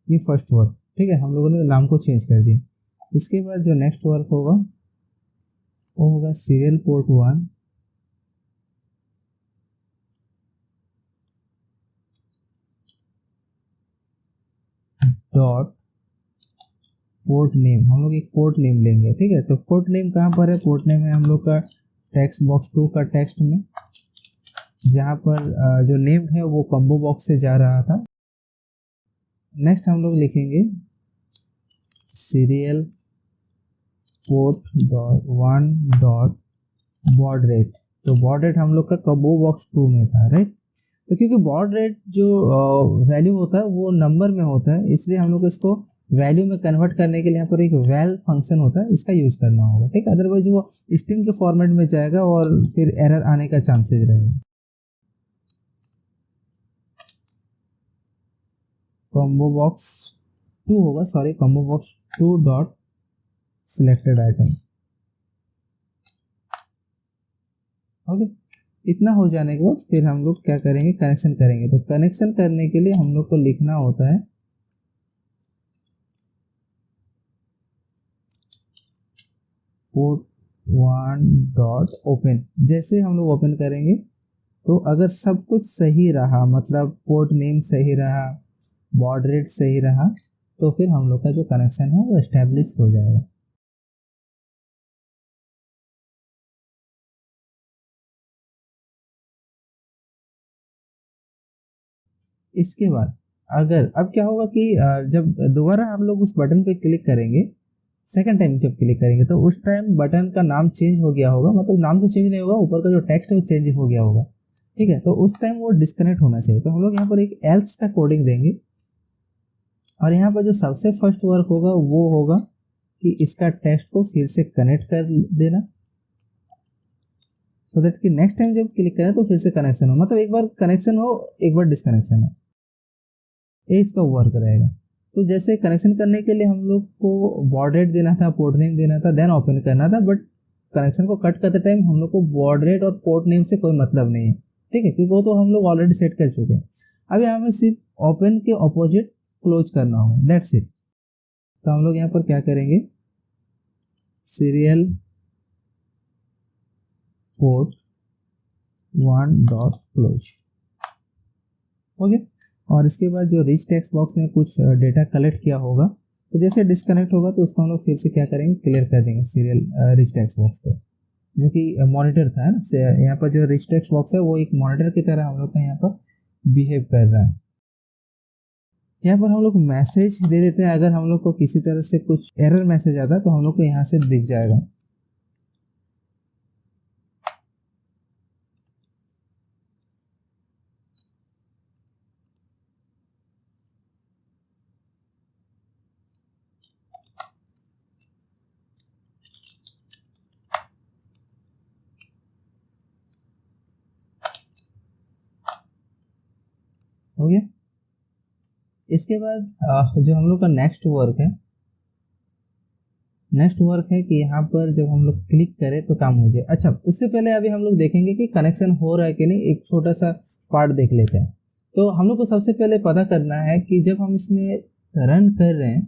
ये फर्स्ट वर्क, ठीक है, हम लोगों ने नाम को चेंज कर दिया। इसके बाद जो नेक्स्ट वर्क होगा वो होगा serial port one dot port name. हम लोग एक पोर्ट नेम लेंगे, ठीक है। तो पोर्ट नेम कहाँ पर है, पोर्ट नेम है हम लोग का टेक्स्ट बॉक्स 2 का टेक्स्ट में, जहाँ पर जो नेम है वो कॉम्बो बॉक्स से जा रहा था। नेक्स्ट हम लोग लिखेंगे serial port one dot baud rate. तो बॉड रेट हम लोग का कॉम्बो बॉक्स 2 में था, राइट। तो क्योंकि बॉड रेट जो वैल्यू होता है वो नंबर में होता है, इसलिए हम लोग इसको वैल्यू में कन्वर्ट करने के लिए यहाँ पर एक वैल फंक्शन होता है, इसका यूज करना होगा, ठीक है। अदरवाइज वो स्ट्रिंग के फॉर्मेट में जाएगा और फिर एरर आने का चांसेस रहेगा। कॉम्बो बॉक्स 2 होगा, sorry, combo box 2 dot selected item. Okay, इतना हो जाने के बाद फिर हम लोग क्या करेंगे, कनेक्शन करेंगे। तो कनेक्शन करने के लिए हम लोग को लिखना होता है पोर्ट वन डॉट ओपन। जैसे हम लोग ओपन करेंगे तो अगर सब कुछ सही रहा, मतलब पोर्ट नेम सही रहा, बॉड रेट सही रहा, तो फिर हम लोग का जो कनेक्शन है वो एस्टेब्लिश हो जाएगा। इसके बाद अगर अब क्या होगा कि जब दोबारा हम लोग उस बटन पे क्लिक करेंगे, सेकंड टाइम जब क्लिक करेंगे तो उस टाइम बटन का नाम चेंज हो गया होगा, मतलब नाम तो चेंज नहीं होगा, ऊपर का जो टेक्स्ट है वो चेंज हो गया होगा, ठीक है। तो उस टाइम वो डिस्कनेक्ट होना चाहिए। तो हम लोग यहाँ पर एक एल्स का कोडिंग देंगे और यहाँ पर जो सबसे फर्स्ट वर्क होगा वो होगा कि इसका टेक्स्ट को फिर से कनेक्ट कर देना, सो दैट कि नेक्स्ट टाइम जब क्लिक करें तो फिर से कनेक्शन हो, मतलब एक बार कनेक्शन हो एक बार डिस्कनेक्शन हो, ये इसका वर्क रहेगा। तो जैसे कनेक्शन करने के लिए हम लोग को बॉड रेट देना था, पोर्ट नेम देना था, देन ओपन करना था, बट कनेक्शन को कट करते टाइम हम लोग को बॉड रेट और पोर्ट नेम से कोई मतलब नहीं है, ठीक है, क्योंकि वो तो हम लोग ऑलरेडी सेट कर चुके हैं। अभी हमें सिर्फ ओपन के ऑपोजिट क्लोज करना होगा, दैट्स इट। तो हम लोग यहाँ पर क्या करेंगे, serial port one dot close, okay. और इसके बाद जो रिच टेक्स्ट बॉक्स में कुछ डेटा कलेक्ट किया होगा, तो जैसे डिस्कनेक्ट होगा तो उसको हम लोग फिर से क्या करेंगे, क्लियर कर देंगे सीरियल रिच टेक्स्ट बॉक्स को, जो कि मॉनिटर था ना। यहाँ पर जो रिच टेक्स्ट बॉक्स है वो एक मॉनिटर की तरह हम लोग का यहाँ पर बिहेव कर रहा है। यहाँ पर हम लोग मैसेज दे देते हैं, अगर हम लोग को किसी तरह से कुछ एरर मैसेज आता है तो हम लोग को यहाँ से दिख जाएगा। हो गया। इसके बाद जो हम लोग का नेक्स्ट वर्क है नेक्स्ट वर्क है कि यहाँ पर जब हम लोग क्लिक करें तो काम हो जाए। अच्छा, उससे पहले अभी हम लोग देखेंगे कि कनेक्शन हो रहा है कि नहीं। एक छोटा सा पार्ट देख लेते हैं। तो हम लोग को सबसे पहले पता करना है कि जब हम इसमें रन कर रहे हैं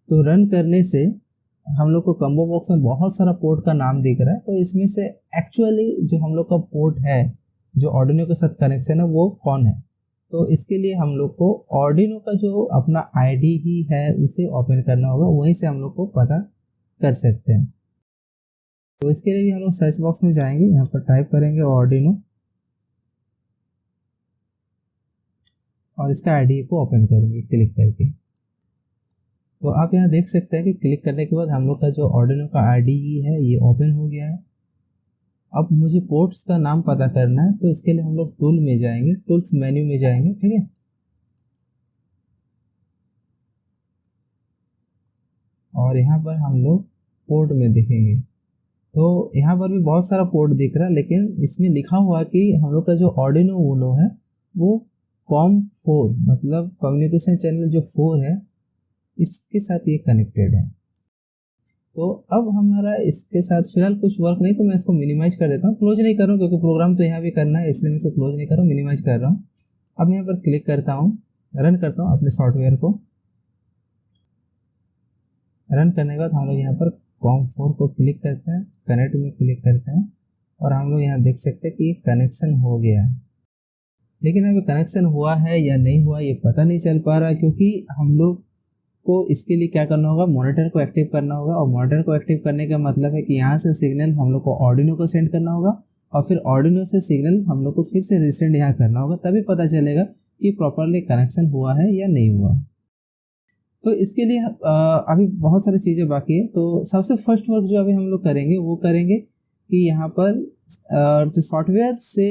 तो रन करने से हम लोग को कम्बो बॉक्स में बहुत सारा पोर्ट का नाम दिख रहा है। तो इसमें से एक्चुअली जो हम लोग का पोर्ट है जो आर्डिनो के साथ कनेक्शन है वो कौन है। तो इसके लिए हम लोग को आर्डिनो का जो अपना आईडी ही है उसे ओपन करना होगा, वहीं से हम लोग को पता कर सकते हैं। तो इसके लिए भी हम लोग सर्च बॉक्स में जाएंगे, यहाँ पर टाइप करेंगे आर्डिनो और इसका आईडी को ओपन करेंगे क्लिक करके। तो आप यहाँ देख सकते हैं कि क्लिक करने के बाद हम लोग का जो आर्डिनो का आईडी है ये ओपन हो गया है। अब मुझे पोर्ट्स का नाम पता करना है, तो इसके लिए हम लोग टूल में जाएंगे, टूल्स मेन्यू में जाएंगे, ठीक है। और यहाँ पर हम लोग पोर्ट में देखेंगे तो यहाँ पर भी बहुत सारा पोर्ट दिख रहा है, लेकिन इसमें लिखा हुआ कि हम लोग का जो आर्डिनो यूनो है वो COM4 मतलब कम्युनिकेशन चैनल जो 4 है इसके साथ ये कनेक्टेड है। तो अब हमारा इसके साथ फिलहाल कुछ वर्क नहीं, तो मैं इसको मिनिमाइज कर देता हूँ। क्लोज नहीं कर रहा हूँ क्योंकि प्रोग्राम तो यहाँ भी करना है, इसलिए मैं इसको क्लोज नहीं कर रहा हूँ, मिनिमाइज कर रहा हूँ। अब यहाँ पर क्लिक करता हूँ, रन करता हूँ अपने सॉफ्टवेयर को। रन करने के बाद हम लोग यहाँ पर COM4 को क्लिक करते हैं, कनेक्ट में क्लिक करते हैं और हम लोग यहाँ देख सकते हैं कि कनेक्शन हो गया है। लेकिन अभी कनेक्शन हुआ है या नहीं हुआ ये पता नहीं चल पा रहा, क्योंकि हम लोग को इसके लिए क्या करना होगा, मॉनिटर को एक्टिव करना होगा। और मॉनिटर को एक्टिव करने का मतलब है कि यहाँ से सिग्नल हम लोग को आर्डिनो को सेंड करना होगा और फिर आर्डिनो से सिग्नल हम लोग को फिर से रिसेंड यहाँ करना होगा, तभी पता चलेगा कि प्रॉपरली कनेक्शन हुआ है या नहीं हुआ। तो इसके लिए अभी बहुत सारी चीज़ें बाकी है। तो सबसे फर्स्ट वर्क जो अभी हम लोग करेंगे वो करेंगे कि यहाँ पर जो सॉफ्टवेयर से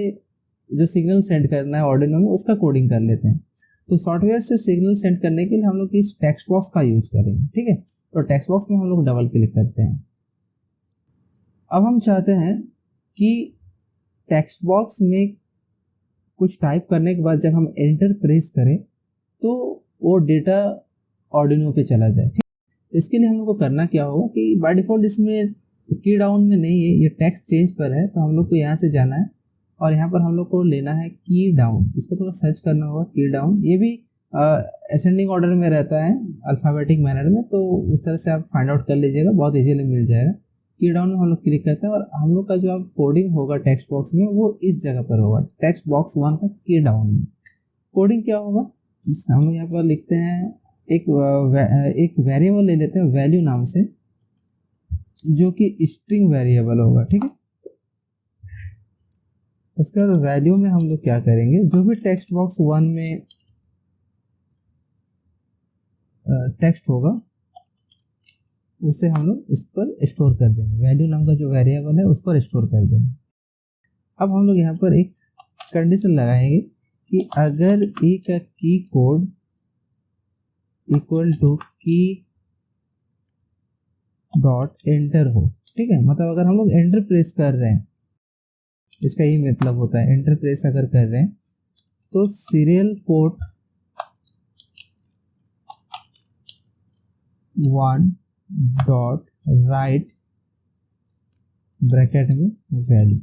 जो सिग्नल सेंड करना है आर्डिनो में उसका कोडिंग कर लेते हैं। तो सॉफ्टवेयर से सिग्नल सेंड करने के लिए हम लोग इस टेक्स्ट बॉक्स का यूज करेंगे, ठीक है। तो टेक्स्ट बॉक्स में हम लोग डबल क्लिक करते हैं। अब हम चाहते हैं कि टेक्स्ट बॉक्स में कुछ टाइप करने के बाद जब हम एंटर प्रेस करें तो वो डेटा आर्डिनो पे चला जाए। इसके लिए हम लोग को करना क्या होगा कि बाय डिफॉल्ट इसमें की डाउन में नहीं है, ये टेक्स्ट चेंज पर है। तो हम लोग को यहाँ से जाना है और यहाँ पर हम लोग को लेना है की डाउन। इसको थोड़ा सर्च करना होगा, की डाउन। ये भी असेंडिंग ऑर्डर में रहता है, अल्फ़ाबेटिक मैनर में, तो उस तरह से आप फाइंड आउट कर लीजिएगा, बहुत इजीली मिल जाएगा। की डाउन में हम लोग क्लिक करते हैं और हम लोग का जो अब कोडिंग होगा टेक्स्ट बॉक्स में वो इस जगह पर होगा, टेक्स्ट बॉक्स 1 का की डाउन में। कोडिंग क्या होगा, हम लोग यहाँ पर लिखते हैं एक वेरिएबल ले लेते हैं वैल्यू नाम से, जो कि स्ट्रिंग वेरिएबल होगा, ठीक है। उसके बाद वैल्यू में हम लोग क्या करेंगे, जो भी टेक्स्ट बॉक्स 1 में टेक्स्ट होगा उसे हम लोग इस पर स्टोर कर देंगे। वैल्यू नाम का जो वेरिएबल है उस पर स्टोर कर देंगे। अब हम लोग यहाँ पर एक कंडीशन लगाएंगे कि अगर ए का की कोड इक्वल टू की डॉट एंटर हो, ठीक है। मतलब अगर हम लोग एंटर प्रेस कर रहे हैं, इसका यही मतलब होता है, एंटर प्रेस अगर कर रहे हैं तो serial port 1 dot right bracket में वैल्यू।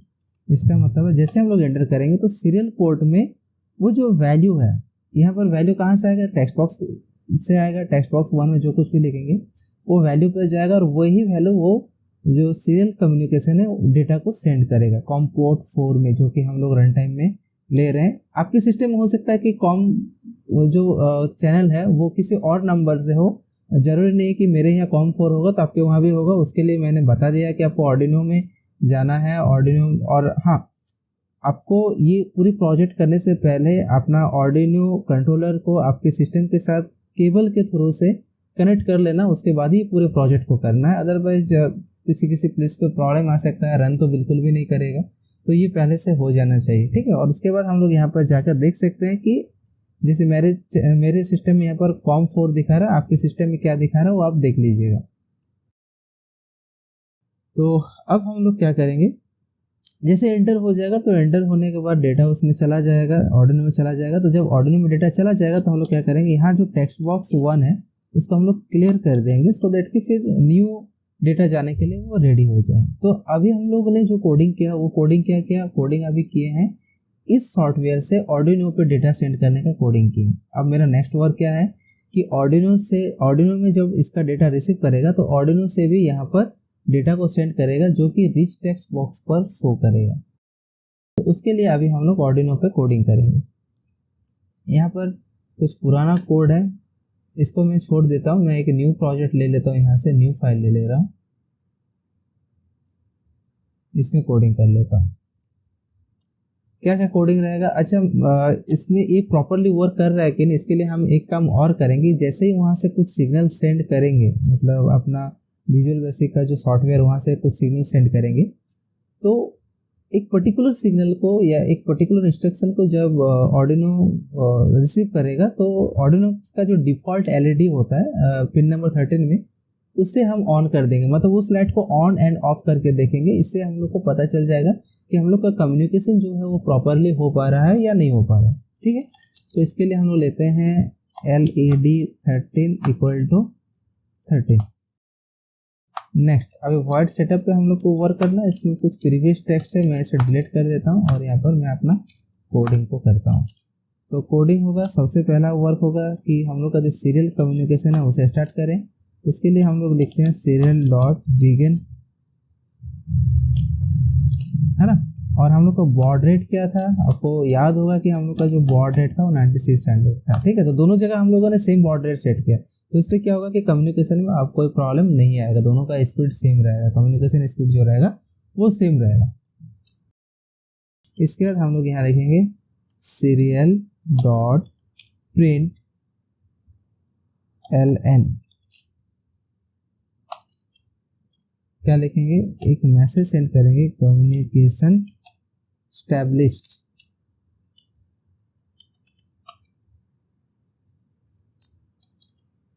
इसका मतलब है जैसे हम लोग एंटर करेंगे तो सीरियल पोर्ट में वो जो वैल्यू है, यहाँ पर वैल्यू कहाँ से आएगा, टेक्स्ट बॉक्स से आएगा। टेक्स्ट बॉक्स 1 में जो कुछ भी लिखेंगे वो वैल्यू पर जाएगा और वही वैल्यू वो जो सीरियल कम्युनिकेशन है डेटा को सेंड करेगा कॉम पोर्ट 4 में, जो कि हम लोग रन टाइम में ले रहे हैं। आपके सिस्टम में हो सकता है कि कॉम जो चैनल है वो किसी और नंबर से हो, जरूरी नहीं कि मेरे यहाँ कॉम 4 होगा तो आपके वहाँ भी होगा। उसके लिए मैंने बता दिया कि आपको आर्डिनो में जाना है, आर्डिनो। और हाँ, आपको ये पूरी प्रोजेक्ट करने से पहले अपना आर्डिनो कंट्रोलर को आपके सिस्टम के साथ केबल के थ्रू से कनेक्ट कर लेना, उसके बाद ही पूरे प्रोजेक्ट को करना है। अदरवाइज किसी प्लेस पर प्रॉब्लम आ सकता है, रन तो बिल्कुल भी नहीं करेगा। तो ये पहले से हो जाना चाहिए, ठीक है। और उसके बाद हम लोग यहाँ पर जाकर देख सकते हैं कि जैसे मेरे सिस्टम में यहाँ पर कॉम 4 दिखा रहा है, आपके सिस्टम में क्या दिखा रहा है वो आप देख लीजिएगा। तो अब हम लोग क्या करेंगे, जैसे एंटर हो जाएगा तो एंटर होने के बाद डेटा उसमें चला जाएगा, आर्डिनो में चला जाएगा। तो जब आर्डिनो में डेटा चला जाएगा तो हम लोग क्या करेंगे, यहाँ जो टेक्स्ट बॉक्स 1 है उसको हम लोग क्लियर कर देंगे, सो दैट कि फिर न्यू डेटा जाने के लिए वो रेडी हो जाए। तो अभी हम लोगों ने जो कोडिंग किया वो कोडिंग क्या किया, कोडिंग अभी किए हैं इस सॉफ्टवेयर से आर्डिनो पे डेटा सेंड करने का कोडिंग की। अब मेरा नेक्स्ट वर्क क्या है कि आर्डिनो में जब इसका डेटा रिसीव करेगा तो आर्डिनो से भी यहाँ पर डेटा को सेंड करेगा जो कि रिच टेक्स्ट बॉक्स पर शो करेगा। तो उसके लिए अभी हम लोग आर्डिनो पे कोडिंग करेंगे। यहाँ पर कुछ पुराना कोड है, इसको मैं छोड़ देता हूँ, मैं एक न्यू प्रोजेक्ट ले लेता हूँ, यहाँ से न्यू फाइल ले रहा हूँ, इसमें कोडिंग कर लेता हूँ। क्या क्या कोडिंग रहेगा, अच्छा इसमें ये प्रॉपरली वर्क कर रहा है कि नहीं, इसके लिए हम एक काम और करेंगे। जैसे ही वहाँ से कुछ सिग्नल सेंड करेंगे, मतलब अपना विजुअल बेसिक का जो सॉफ्टवेयर वहाँ से कुछ सिग्नल सेंड करेंगे, तो एक पर्टिकुलर सिग्नल को या एक पर्टिकुलर इंस्ट्रक्शन को जब आर्डिनो रिसीव करेगा तो आर्डिनो का जो डिफ़ॉल्ट एलईडी होता है पिन नंबर 13 में, उससे हम ऑन कर देंगे, मतलब उस लाइट को ऑन एंड ऑफ करके देखेंगे। इससे हम लोग को पता चल जाएगा कि हम लोग का कम्युनिकेशन जो है वो प्रॉपरली हो पा रहा है या नहीं हो पा रहा है। ठीक है, तो इसके लिए हम लोग लेते हैं LED 13 इक्वल टू 13। नेक्स्ट, अभी वॉइड सेटअप पे हम लोग को वर्क करना है। इसमें कुछ प्रीवियस टेक्स्ट है, मैं इसे डिलीट कर देता हूँ और यहाँ पर मैं अपना कोडिंग को करता हूँ। तो कोडिंग होगा, सबसे पहला वर्क होगा कि हम लोग का जो सीरियल कम्युनिकेशन है उसे स्टार्ट करें। उसके लिए हम लोग लिखते हैं serial डॉट बिगिन, है ना। और हम लोग का बॉड रेट क्या था, आपको याद होगा कि हम लोग का जो बॉड रेट था वो 96 स्टैंडर्ड था। ठीक है, तो दोनों जगह हम लोगों ने सेम बॉड रेट सेट किया, तो इससे क्या होगा कि कम्युनिकेशन में आपको कोई प्रॉब्लम नहीं आएगा, दोनों का स्पीड सेम रहेगा, कम्युनिकेशन स्पीड जो रहेगा वो सेम रहेगा। इसके बाद हम लोग यहाँ लिखेंगे serial डॉट प्रिंट ln, क्या लिखेंगे, एक मैसेज सेंड करेंगे कम्युनिकेशन स्टैब्लिश्ड।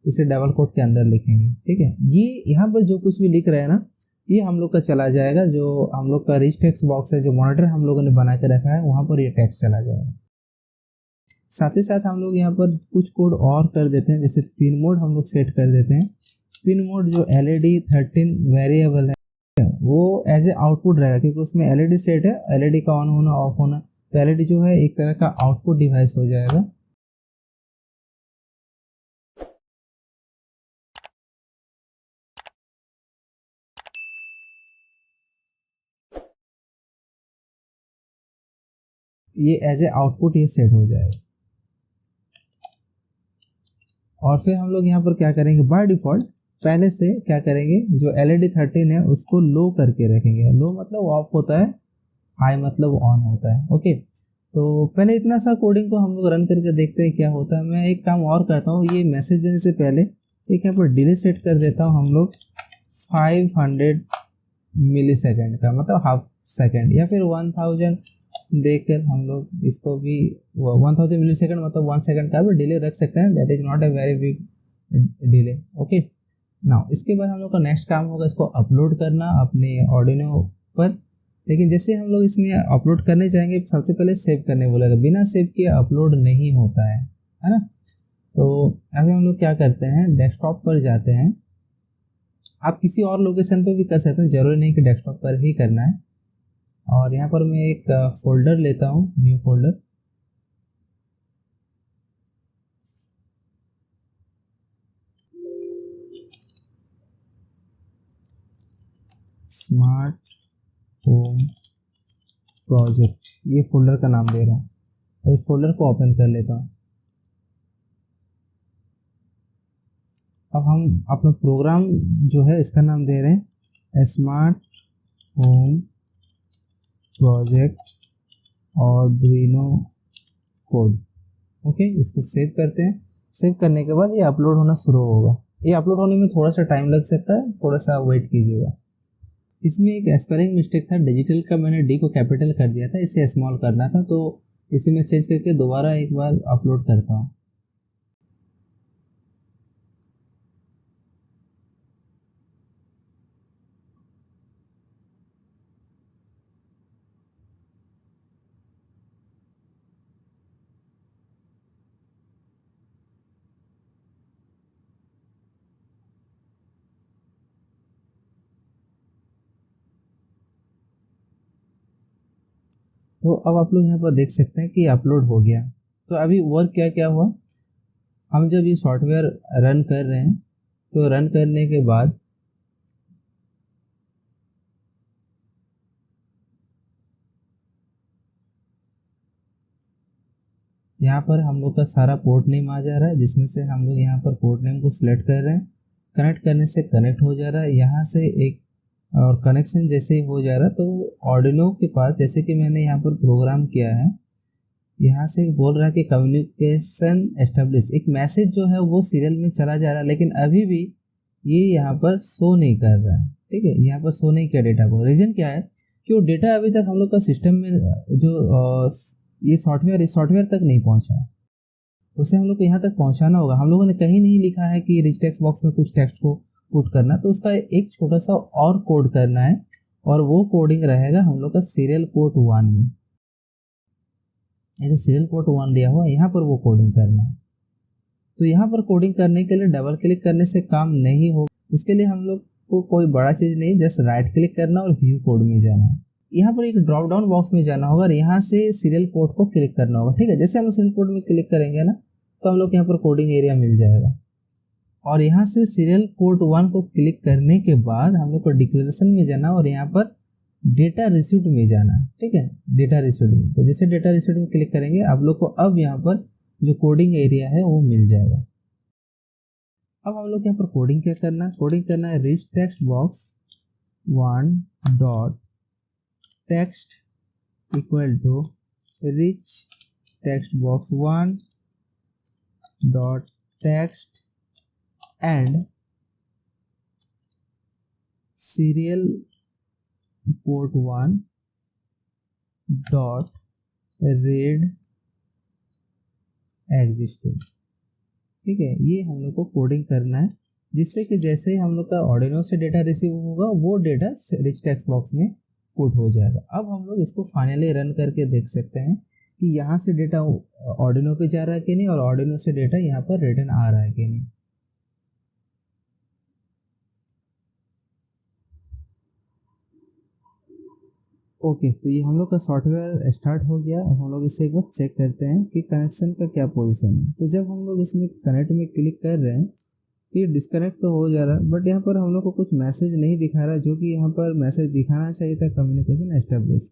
इसे डबल कोट के अंदर लिखेंगे। ठीक है, ये यहाँ पर जो कुछ भी लिख रहे हैं ना, ये हम लोग का चला जाएगा, जो हम लोग का रिच टेक्स्ट बॉक्स है, जो मॉनिटर हम लोगों ने बना के रखा है वहाँ पर ये टेक्स्ट चला जाएगा। साथ ही साथ हम लोग यहाँ पर कुछ कोड और कर देते हैं, जैसे पिन मोड हम लोग सेट कर देते हैं। पिन मोड जो LED 13 वेरिएबल है वो एज ए आउटपुट रहेगा, क्योंकि उसमें LED सेट है, LED का ऑन होना ऑफ होना, तो LED जो है एक तरह का आउटपुट डिवाइस हो जाएगा। ये एज ए आउटपुट ये सेट हो जाएगा। और फिर हम लोग यहाँ पर क्या करेंगे, बाय डिफॉल्ट पहले से क्या करेंगे, जो LED 13 है उसको लो करके रखेंगे। लो मतलब ऑफ होता है, हाई मतलब ऑन होता है। ओके, तो पहले इतना सा कोडिंग को हम लोग रन करके देखते हैं क्या होता है। मैं एक काम और करता हूँ, ये मैसेज देने से पहले एक यहाँ पर डिले सेट कर देता हूँ हम लोग 500 मिली सेकेंड का, मतलब हाफ सेकेंड, या फिर 1000 देकर हम लोग इसको भी 1000 मिली सेकेंड मतलब 1 सेकेंड का भी डिले रख सकते हैं। That is not a very big delay. Okay, now इसके बाद हम लोग का नेक्स्ट काम होगा इसको अपलोड करना अपने आर्डिनो पर। लेकिन जैसे हम लोग इसमें अपलोड करने जाएंगे, सबसे पहले सेव करने बोलेगा, बिना सेव किए अपलोड नहीं होता है ना। तो अभी हम लोग क्या करते हैं, डेस्कटॉप पर जाते हैं। आप किसी और लोकेशन पर भी कर सकते हैं, जरूरी नहीं कि डेस्कटॉप पर ही करना है। और यहाँ पर मैं एक फोल्डर लेता हूँ, new folder, smart home project, ये फोल्डर का नाम दे रहा हूँ, तो इस फोल्डर को ओपन कर लेता हूँ। अब हम अपना प्रोग्राम जो है इसका नाम दे रहे हैं smart home project Arduino code. Okay, इसको सेव करते हैं। सेव करने के बाद ये अपलोड होना शुरू होगा। ये अपलोड होने में थोड़ा सा टाइम लग सकता है, थोड़ा सा वेट कीजिएगा। इसमें एक स्पेलिंग मिस्टेक था, डिजिटल का मैंने डी को कैपिटल कर दिया था, इसे स्मॉल करना था, तो इसे मैं चेंज करके दोबारा एक बार अपलोड करता हूँ। तो अब आप लोग यहाँ पर देख सकते हैं कि अपलोड हो गया। तो अभी वर्क क्या क्या हुआ, हम जब ये सॉफ्टवेयर रन कर रहे हैं तो रन करने के बाद यहाँ पर हम लोग का सारा पोर्ट नेम आ जा रहा है, जिसमें से हम लोग यहाँ पर पोर्ट नेम को सिलेक्ट कर रहे हैं। कनेक्ट करने से कनेक्ट हो जा रहा है, यहाँ से एक और कनेक्शन जैसे ही हो जा रहा है तो आर्डिनो के पास, जैसे कि मैंने यहाँ पर प्रोग्राम किया है, यहाँ से बोल रहा है कि कम्युनिकेशन एस्टेब्लिश, एक मैसेज जो है वो सीरियल में चला जा रहा है, लेकिन अभी भी ये यहाँ पर शो नहीं कर रहा है। ठीक है, यहाँ पर शो नहीं किया डेटा को। रीज़न क्या है कि वो डेटा अभी तक हम लोग का सिस्टम में जो ये सॉफ्टवेयर तक नहीं पहुँचा है, उसे हम लोग को यहाँ तक पहुँचाना होगा। हम लोगों ने कहीं नहीं लिखा है कि रिच टेक्स्ट बॉक्स में कुछ टेक्स्ट को पुट करना, तो उसका एक छोटा सा और कोड करना है, और वो कोडिंग रहेगा हम लोग का सीरियल पोर्ट 1 में। ये जो सीरियल पोर्ट 1 दिया हुआ है यहाँ पर वो कोडिंग करना है। तो यहाँ पर कोडिंग करने के लिए डबल क्लिक करने से काम नहीं होगा, उसके लिए हम लोग को कोई बड़ा चीज़ नहीं, जस्ट राइट क्लिक करना और व्यू कोड में जाना है। यहाँ पर एक ड्रॉप डाउन बॉक्स में जाना होगा और यहाँ से सीरियल पोर्ट को क्लिक करना होगा। ठीक है, जैसे हम सीरियल पोर्ट में क्लिक करेंगे ना तो हम लोग यहाँ पर कोडिंग एरिया मिल जाएगा, और यहाँ से सीरियल पोर्ट 1 को क्लिक करने के बाद हम लोग को डिक्लेरेशन में जाना और यहाँ पर डेटा रिसीव्ड में जाना है। ठीक है, डेटा रिसीव्ड में, तो जैसे डेटा रिसीव्ड में क्लिक करेंगे आप लोग को अब यहाँ पर जो कोडिंग एरिया है वो मिल जाएगा। अब हम लोग यहाँ पर कोडिंग क्या करना है, कोडिंग करना है rich text box 1 dot text equal to rich text box 1 dot text and serial port 1 dot read existing. ठीक है, ये हम लोग को कोडिंग करना है, जिससे कि जैसे ही हम लोग का आर्डिनो से डेटा रिसीव होगा वो डेटा रिच टेक्स्ट बॉक्स में पुट हो जाएगा। अब हम लोग इसको फाइनली रन करके देख सकते हैं कि यहाँ से डेटा आर्डिनो पे जा रहा है कि नहीं, और आर्डिनो से डेटा यहाँ पर रिटर्न आ रहा है कि नहीं। ओके, तो ये हम लोग का सॉफ्टवेयर स्टार्ट हो गया। अब हम लोग इसे एक बार चेक करते हैं कि कनेक्शन का क्या पोजीशन है। तो जब हम लोग इसमें कनेक्ट में क्लिक कर रहे हैं तो ये डिस्कनेक्ट तो हो जा रहा है, बट यहाँ पर हम लोग को कुछ मैसेज नहीं दिखा रहा, जो कि यहाँ पर मैसेज दिखाना चाहिए था, कम्युनिकेशन एस्टेब्लिश।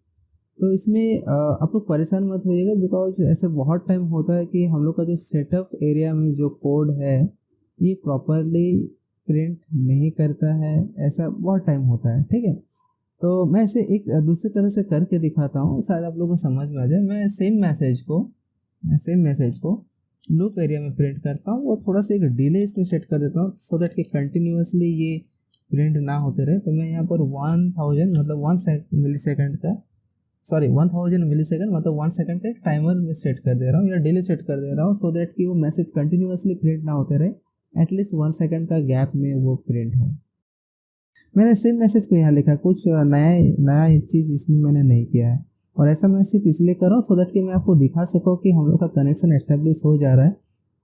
तो इसमें आप लोग परेशान मत होइएगा, बिकॉज ऐसे बहुत टाइम होता है कि हम लोग का जो सेटअप एरिया में जो कोड है ये प्रॉपरली प्रिंट नहीं करता है, ऐसा बहुत टाइम होता है। ठीक है, तो मैं इसे एक दूसरी तरह से करके दिखाता हूँ, शायद आप लोगों को समझ में आ जाए। मैं सेम मैसेज को लूप एरिया में प्रिंट करता हूँ, और थोड़ा सा एक डिले इसमें सेट कर देता हूँ, सो दैट कि कंटिन्यूसली ये प्रिंट ना होते रहे। तो मैं यहाँ पर 1000 मतलब 1000 मिलीसेकंड मतलब 1 सेकंड का एक टाइमर में सेट कर दे रहा हूँ, या डिले सेट कर दे रहा हूँ, सो दैट कि वो मैसेज कंटिन्यूसली प्रिंट ना होते रहे, एटलीस्ट 1 सेकंड का गैप में वो प्रिंट हो। मैंने सेम मैसेज को यहाँ लिखा, कुछ नया चीज़ इसमें मैंने नहीं किया है, और ऐसा मैं सिर्फ इसलिए कर रहा हूँ सो दैट कि मैं आपको दिखा सकूँ कि हम लोग का कनेक्शन एस्टेब्लिश हो जा रहा है।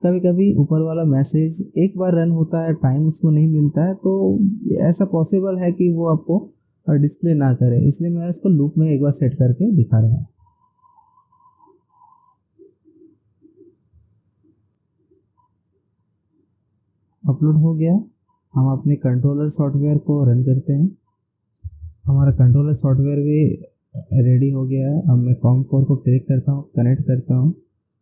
कभी कभी ऊपर वाला मैसेज एक बार रन होता है, टाइम उसको नहीं मिलता है, तो ऐसा पॉसिबल है कि वो आपको डिस्प्ले ना करे, इसलिए मैं इसको लूप में एक बार सेट करके दिखा रहा हूँ। अपलोड हो गया। हम अपने कंट्रोलर सॉफ्टवेयर को रन करते हैं। हमारा कंट्रोलर सॉफ्टवेयर भी रेडी हो गया है। अब मैं COM4 को क्लिक करता हूँ, कनेक्ट करता हूँ।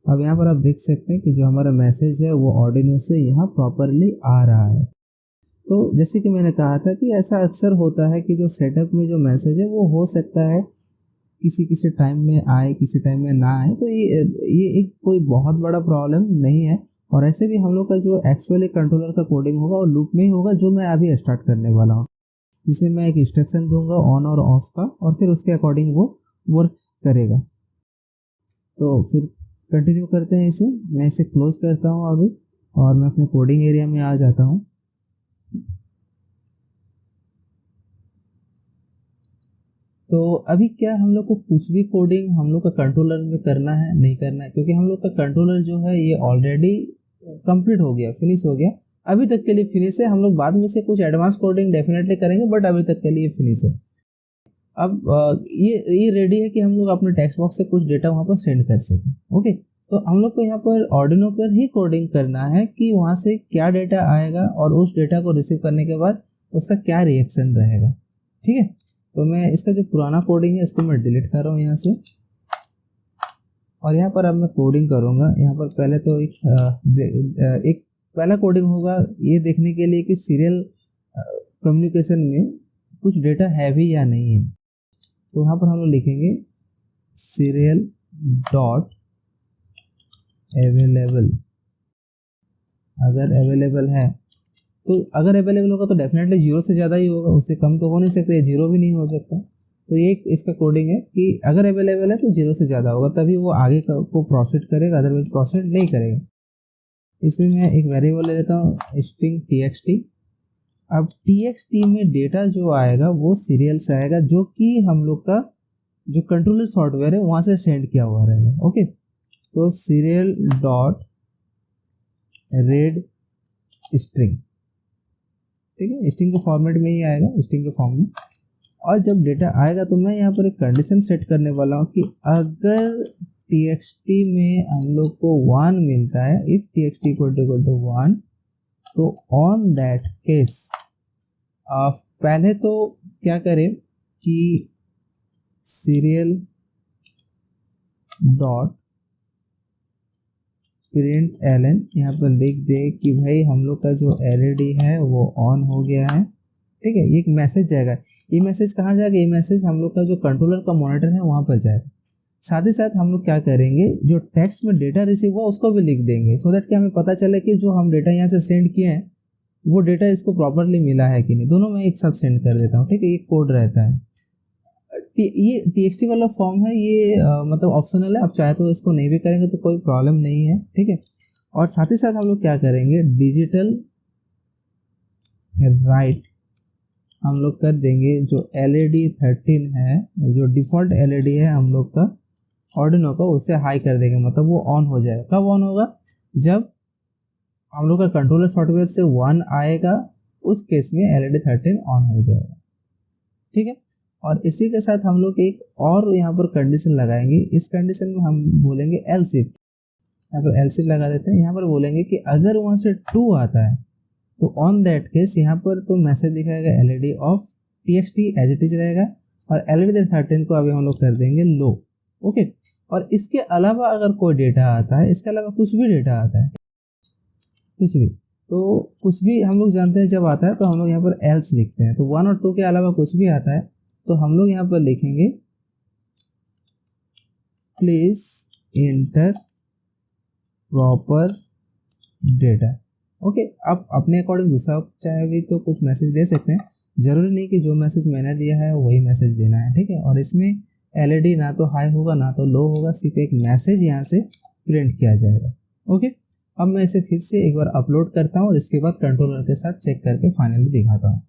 अब यहाँ पर आप देख सकते हैं कि जो हमारा मैसेज है वो आर्डिनो से यहाँ प्रॉपरली आ रहा है। तो जैसे कि मैंने कहा था कि ऐसा अक्सर होता है कि जो सेटअप में जो मैसेज है वो हो सकता है किसी टाइम में आए, किसी टाइम में ना आए, तो ये एक कोई बहुत बड़ा प्रॉब्लम नहीं है। और ऐसे भी हम लोग का जो एक्चुअली कंट्रोलर का कोडिंग होगा वो लूप में ही होगा, जो मैं अभी स्टार्ट करने वाला हूँ, जिसमें मैं एक इंस्ट्रक्शन दूंगा ऑन और ऑफ का, और फिर उसके अकॉर्डिंग वो वर्क करेगा। तो फिर कंटिन्यू करते हैं इसे। मैं इसे क्लोज करता हूँ अभी, और मैं अपने कोडिंग एरिया में आ जाता हूँ। तो अभी क्या हम लोग को कुछ भी कोडिंग हम लोग का कंट्रोलर में करना है नहीं करना है, क्योंकि हम लोग का कंट्रोलर जो है ये ऑलरेडी कंप्लीट हो गया, फिनिश हो गया। अभी तक के लिए फिनिश है। हम लोग बाद में से कुछ एडवांस कोडिंग डेफिनेटली करेंगे, बट अभी तक के लिए फिनिश है। अब ये रेडी है कि हम लोग अपने टेक्स्ट बॉक्स से कुछ डेटा वहाँ पर सेंड कर सकें। ओके, तो हम लोग को यहाँ पर ऑर्डिनो पर ही कोडिंग करना है कि वहाँ से क्या डेटा आएगा और उस डेटा को रिसीव करने के बाद उसका क्या रिएक्शन रहेगा। ठीक है, तो मैं इसका जो पुराना कोडिंग है इसको मैं डिलीट कर रहा हूँ यहाँ से, और यहाँ पर अब मैं कोडिंग करूँगा। यहाँ पर पहले तो एक पहला कोडिंग होगा ये देखने के लिए कि सीरियल कम्युनिकेशन में कुछ डेटा है भी या नहीं है। तो यहाँ पर हम लोग लिखेंगे सीरियल डॉट अवेलेबल। अगर अवेलेबल है तो अगर अवेलेबल होगा तो डेफिनेटली 0 से ज़्यादा ही होगा, उससे कम तो हो नहीं सकता, 0 भी नहीं हो सकता। तो ये इसका कोडिंग है कि अगर अवेलेबल है तो 0 से ज़्यादा होगा तभी वो आगे को प्रोसीड करेगा, अदरवाइज प्रोसीड नहीं करेगा। इसमें मैं एक वेरिएबल ले लेता हूँ स्ट्रिंग txt। अब txt में डेटा जो आएगा वो सीरियल से आएगा, जो कि हम लोग का जो कंट्रोलर सॉफ्टवेयर है वहाँ से सेंड किया हुआ रहेगा। ओके, तो सीरियल डॉट रेड स्ट्रिंग, ठीक है, स्ट्रिंग के फॉर्मेट में ही आएगा, स्ट्रिंग के फॉर्म में। और जब डेटा आएगा तो मैं यहाँ पर एक कंडीशन सेट करने वाला हूँ कि अगर txt में हम लोग को 1 मिलता है, इफ txt इक्वल टू 1, तो ऑन दैट केस पहले तो क्या करें कि सीरियल डॉट प्रिंट एलन यहाँ पर लिख दे कि भाई हम लोग का जो एलईडी है वो ऑन हो गया है। ठीक है, ये एक मैसेज जाएगा। ये मैसेज कहाँ जाएगा? ये मैसेज हम लोग का जो कंट्रोलर का मॉनिटर है वहाँ पर जाएगा। साथ ही साथ हम लोग क्या करेंगे, जो टेक्स्ट में डेटा रिसीव हुआ उसको भी लिख देंगे, सो दैट कि हमें पता चले कि जो हम डेटा यहाँ से सेंड किए हैं वो डेटा इसको प्रॉपरली मिला है कि नहीं। दोनों मैं एक साथ सेंड कर देता हूँ। ठीक है, ये कोड रहता है। ये txt वाला फॉर्म है, ये मतलब ऑप्शनल है, आप चाहे तो इसको नहीं भी करेंगे तो कोई प्रॉब्लम नहीं है। ठीक है, और साथ ही साथ हम लोग क्या करेंगे, डिजिटल राइट हम लोग कर देंगे। जो LED 13 है, जो डिफ़ॉल्ट LED है हम लोग का ऑर्डिनो का, उससे हाई कर देंगे, मतलब वो ऑन हो जाएगा। कब ऑन होगा? जब हम लोग का कंट्रोलर सॉफ्टवेयर से 1 आएगा, उस केस में LED 13 ऑन हो जाएगा। ठीक है, और इसी के साथ हम लोग एक और यहाँ पर कंडीशन लगाएंगे। इस कंडीशन में हम बोलेंगे एल्स इफ, यहाँ पर एल्स इफ लगा देते हैं। यहाँ पर बोलेंगे कि अगर वहाँ से 2 आता है तो ऑन दैट केस यहाँ पर तो मैसेज दिखाएगा LED off txt as it is रहेगा, और LED 13 को अभी हम लोग कर देंगे लो। ओके, और इसके अलावा अगर कोई डेटा आता है, इसके अलावा कुछ भी डेटा आता है, कुछ भी, तो कुछ भी हम लोग जानते हैं जब आता है तो हम लोग यहाँ पर एल्स लिखते हैं। तो 1 और 2 के अलावा कुछ भी आता है तो हम लोग यहाँ पर लिखेंगे please inter proper data. Okay, आप अपने अकॉर्डिंग दूसरा चाहे भी तो कुछ मैसेज दे सकते हैं, जरूरी नहीं कि जो मैसेज मैंने दिया है वही मैसेज देना है। ठीक है, और इसमें LED ना तो हाई होगा ना तो लो होगा, सिर्फ एक मैसेज यहाँ से प्रिंट किया जाएगा। ओके, अब मैं इसे फिर से एक बार अपलोड करता हूँ और इसके बाद कंट्रोलर के साथ चेक करके फाइनली दिखाता हूँ।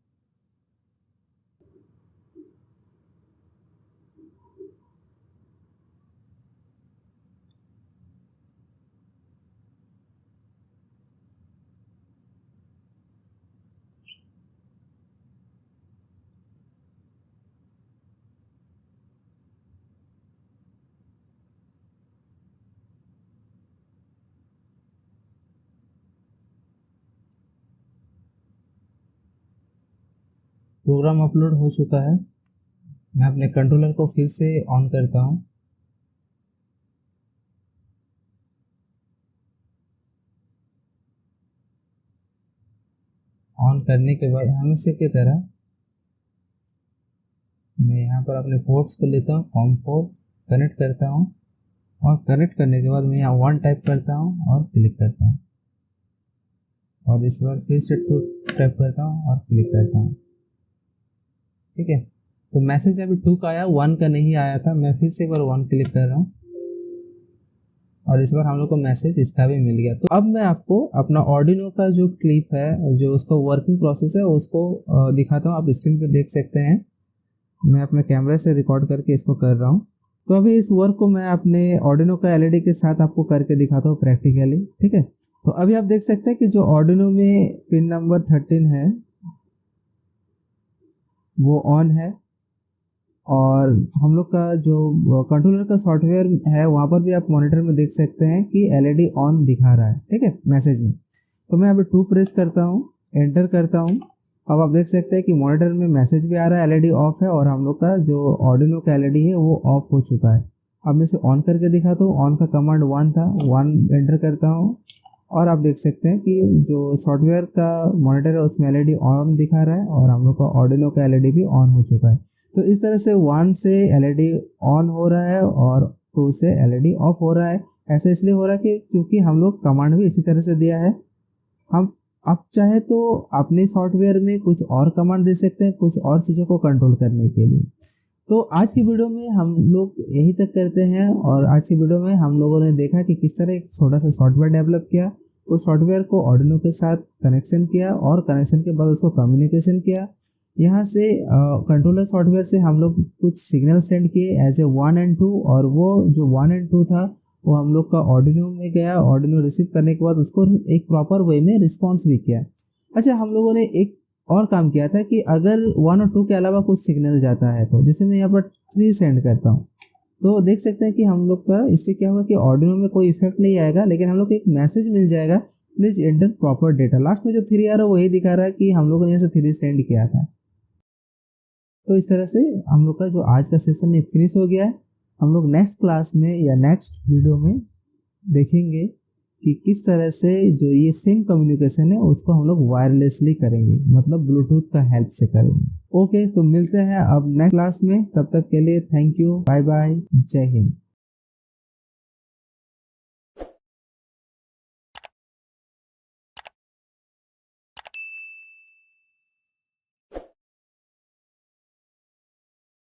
प्रोग्राम अपलोड हो चुका है। मैं अपने कंट्रोलर को फिर से ऑन करता हूँ। ऑन करने के बाद हमेशा की तरह मैं यहाँ पर अपने पोर्ट्स को लेता हूँ, COM4 कनेक्ट करता हूँ, और कनेक्ट करने के बाद मैं यहाँ 1 टाइप करता हूँ और क्लिक करता हूँ, और इस बार फिर से 2 टाइप करता हूँ और क्लिक करता हूँ। ठीक है, तो मैसेज अभी 2 का आया, 1 का नहीं आया था। मैं फिर से एक बार 1 क्लिक कर रहा हूँ और इस बार हम लोग को मैसेज इसका भी मिल गया। तो अब मैं आपको अपना ऑर्डिनो का जो क्लिप है, जो उसका वर्किंग प्रोसेस है, उसको दिखाता हूँ। आप स्क्रीन पे देख सकते हैं, मैं अपने कैमरे से रिकॉर्ड करके इसको कर रहा हूँ। तो अभी इस वर्क को मैं अपने ऑर्डिनो का LED के साथ आपको करके दिखाता हूँ प्रैक्टिकली। ठीक है, तो अभी आप देख सकते हैं कि जो ऑर्डिनो में पिन नंबर 13 है वो ऑन है, और हम लोग का जो कंट्रोलर का सॉफ्टवेयर है वहाँ पर भी आप मॉनिटर में देख सकते हैं कि LED ऑन दिखा रहा है, ठीक है, मैसेज में। तो मैं अभी 2 प्रेस करता हूँ, एंटर करता हूँ। अब आप देख सकते हैं कि मॉनिटर में मैसेज भी आ रहा है, LED ऑफ है और हम लोग का जो आर्डिनो का LED है वो ऑफ हो चुका है। अब मैं इसे ऑन करके दिखाता हूँ। ऑन का कमांड 1 था, 1 एंटर करता हूँ और आप देख सकते हैं कि जो सॉफ्टवेयर का मॉनिटर है उसमें LED ऑन दिखा रहा है और हम लोग का आर्डिनो का LED भी ऑन हो चुका है। तो इस तरह से 1 से LED ऑन हो रहा है और 2 से LED ऑफ हो रहा है। ऐसा इसलिए हो रहा है कि क्योंकि हम लोग कमांड भी इसी तरह से दिया है। हम अब चाहे तो अपने सॉफ्टवेयर में कुछ और कमांड दे सकते हैं कुछ और चीज़ों को कंट्रोल करने के लिए। तो आज की वीडियो में हम लोग यही तक करते हैं और आज की वीडियो में हम लोगों ने देखा कि किस तरह एक छोटा सा सॉफ्टवेयर डेवलप किया, उस सॉफ्टवेयर को आर्डिनो के साथ कनेक्शन किया और कनेक्शन के बाद उसको कम्युनिकेशन किया। यहाँ से कंट्रोलर सॉफ्टवेयर से हम लोग कुछ सिग्नल सेंड किए एज ए 1 और 2 और वो जो 1 और 2 था वो हम लोग का आर्डिनो में गया। आर्डिनो रिसीव करने के बाद उसको एक प्रॉपर वे में रिस्पॉन्स भी किया। अच्छा, हम लोगों ने एक और काम किया था कि अगर 1 और 2 के अलावा कुछ सिग्नल जाता है तो जैसे मैं यहाँ पर 3 सेंड करता हूँ तो देख सकते हैं कि हम लोग का इससे क्या होगा कि आर्डिनो में कोई इफेक्ट नहीं आएगा, लेकिन हम लोग को एक मैसेज मिल जाएगा, please enter proper data. Last में जो 3 आ रहा है वही दिखा रहा है कि हम लोगों ने यहाँ से 3 सेंड किया था। तो इस तरह से हम लोग का जो आज का सेशन है फिनिश हो गया है। हम लोग नेक्स्ट क्लास में या नेक्स्ट वीडियो में देखेंगे कि किस तरह से जो ये सेम कम्युनिकेशन है उसको हम लोग वायरलेसली करेंगे, मतलब ब्लूटूथ का हेल्प से करेंगे। ओके, तो मिलते हैं अब नेक्स्ट क्लास में। तब तक के लिए थैंक यू, बाय बाय, जय हिंद।